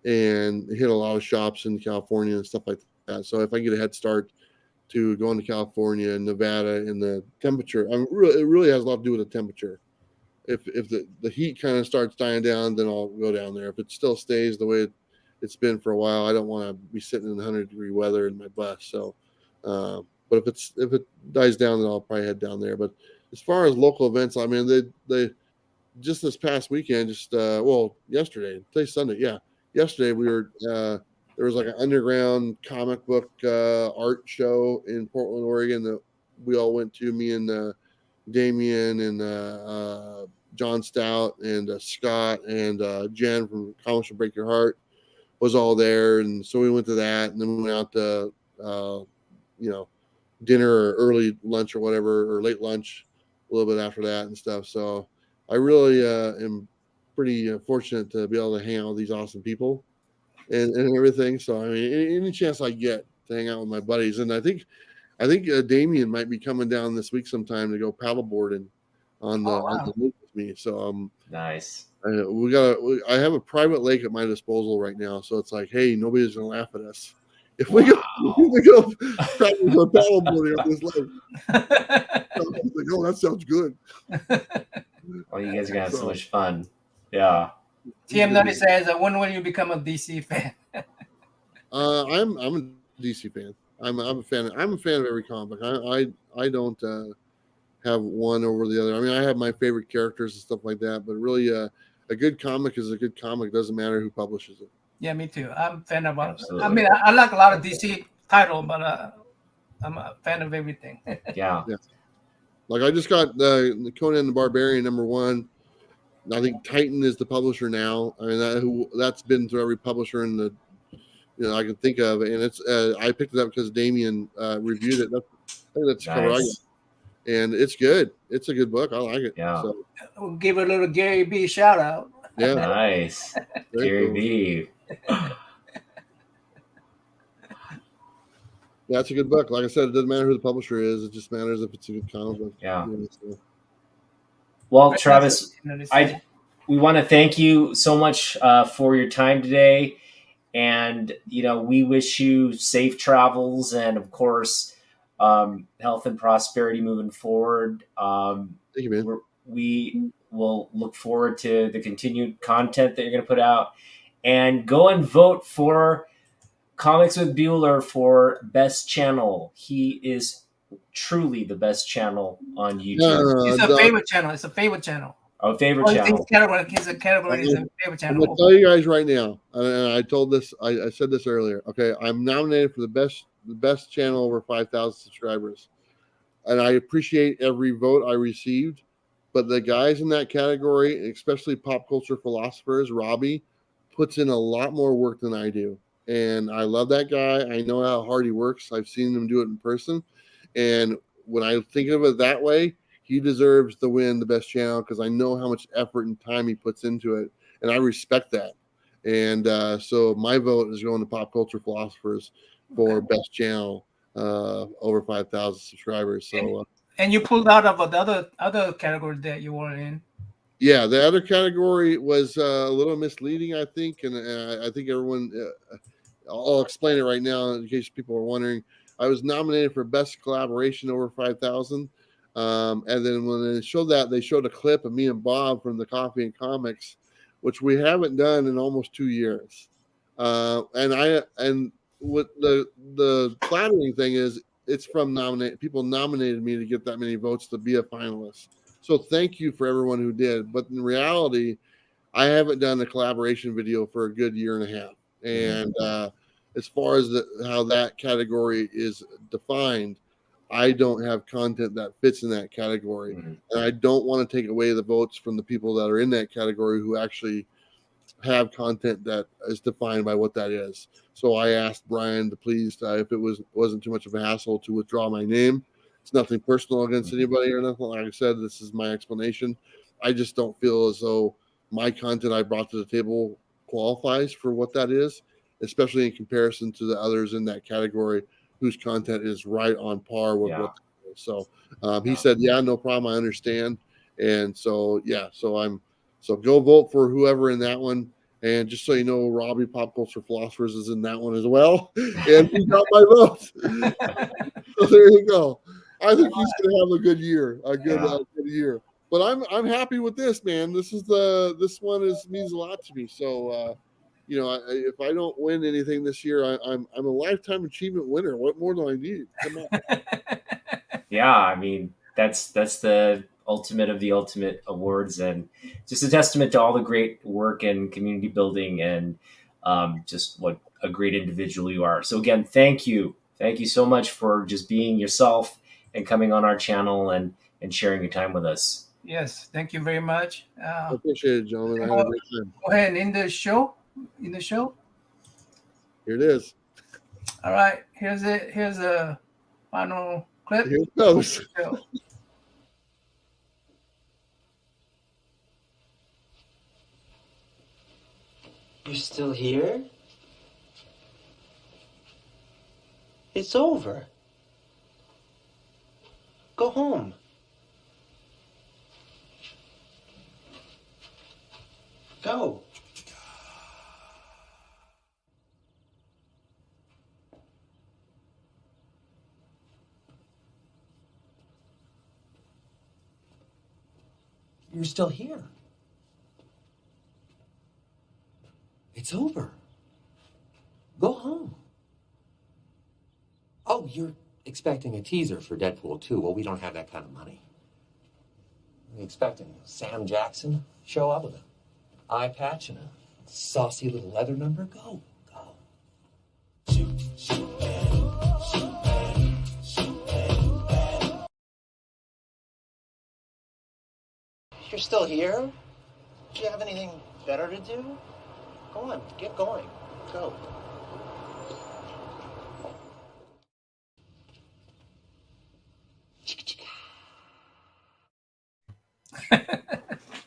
and hit a lot of shops in California and stuff like that. So if I get a head start to going to California and Nevada, and the temperature, it really has a lot to do with the temperature. If the heat kind of starts dying down, then I'll go down there. If it still stays the way it's been for a while, I don't want to be sitting in 100-degree weather in my bus. So, but if it dies down, then I'll probably head down there. But as far as local events, I mean, they just this past weekend, yesterday, today's Sunday, yeah. Yesterday we were there was like an underground comic book art show in Portland, Oregon that we all went to. Me and Damien and John Stout and Scott and Jen from Comics Will Break Your Heart was all there, and so we went to that, and then we went out to dinner or early lunch or whatever, or late lunch a little bit after that and stuff. So I really am pretty fortunate to be able to hang out with these awesome people and everything. So I mean, any chance I get to hang out with my buddies, and I think Damien might be coming down this week sometime to go paddleboarding on the lake with me. So nice. I have a private lake at my disposal right now, so it's like, hey, nobody's gonna laugh at us if we go paddleboarding on this lake. I was like, oh, that sounds good. Well, you guys are gonna have so much fun. Yeah. TM90 says, when will you become a DC fan? I'm a DC fan. I'm a fan. I'm a fan of every comic. I don't have one over the other. I mean, I have my favorite characters and stuff like that, but really, a good comic is a good comic. Doesn't matter who publishes it. Yeah, me too. I'm a fan of. Absolutely. I mean, I like a lot of DC titles, but I'm a fan of everything. Yeah. Like I just got the Conan the Barbarian #1. I think Titan is the publisher now. I mean, that's been through every publisher in the I can think of, and it's I picked it up because Damien reviewed it. I think that's nice. Cover I got. And it's good. It's a good book. I like it. Yeah. So. We'll give a little Gary B shout out. Yeah. Nice. Gary cool. B. Yeah, it's a good book. Like I said, it doesn't matter who the publisher is. It just matters if it's a good comic book. Yeah. So. Well, Travis, we want to thank you so much for your time today. And, we wish you safe travels and, of course, health and prosperity moving forward. Thank you, man. We will look forward to the continued content that you're going to put out. And go and vote for Comics with Bueller for Best Channel. He is truly the best channel on YouTube. It's a favorite channel. It's a favorite channel. Oh, favorite channel. His category is a favorite channel. I'm going to tell you guys right now, and I told this, I said this earlier. Okay, I'm nominated for the best channel over 5,000 subscribers, and I appreciate every vote I received. But the guys in that category, especially pop culture philosophers, Robbie, puts in a lot more work than I do, and I love that guy. I know how hard he works. I've seen him do it in person, and when I think of it that way, he deserves to win the best channel because I know how much effort and time he puts into it, and I respect that. And so my vote is going to Pop Culture Philosophers for best channel over 5,000 subscribers. So and you pulled out of the other category that you were in. Yeah, the other category was a little misleading, I think, and I think everyone. I'll explain it right now in case people are wondering. I was nominated for best collaboration over 5,000. And then when they showed that, they showed a clip of me and Bob from the Coffee and Comics, which we haven't done in almost 2 years. And what the flattering thing is, it's from people nominated me to get that many votes to be a finalist. So thank you for everyone who did. But in reality, I haven't done a collaboration video for a good year and a half. And as far as how that category is defined, I don't have content that fits in that category. Mhm. And I don't want to take away the votes from the people that are in that category who actually have content that is defined by what that is. So I asked Brian to please, if it wasn't too much of a hassle, to withdraw my name. It's nothing personal against anybody or nothing. Like I said, this is my explanation. I just don't feel as though my content I brought to the table qualifies for what that is, especially in comparison to the others in that category whose content is right on par with what that is. So he said, yeah, no problem. I understand. And so, yeah, so go vote for whoever in that one. And just so you know, Robbie Pop Culture Philosophers is in that one as well. And he got my vote. So there you go. I think he's going to have a good year, a good year. But I'm happy with this, man. This one means a lot to me. So if I don't win anything this year, I'm a lifetime achievement winner. What more do I need? Come on. Yeah, I mean that's the ultimate of the ultimate awards, and just a testament to all the great work and community building, and just what a great individual you are. So again, thank you so much for just being yourself and coming on our channel and sharing your time with us. Yes, thank you very much. I appreciate it, gentlemen. I had a great time. Go ahead and end the show. Here it is. All right, here's it. Here's a final clip. Here it goes. You're still here? It's over. Go home. Go. You're still here. It's over. Go home. Oh, you're expecting a teaser for Deadpool 2. Well, we don't have that kind of money. We're expecting Sam Jackson show up with an eye patch and a saucy little leather number. Go. You're still here? Do you have anything better to do? Go on, get going. Go.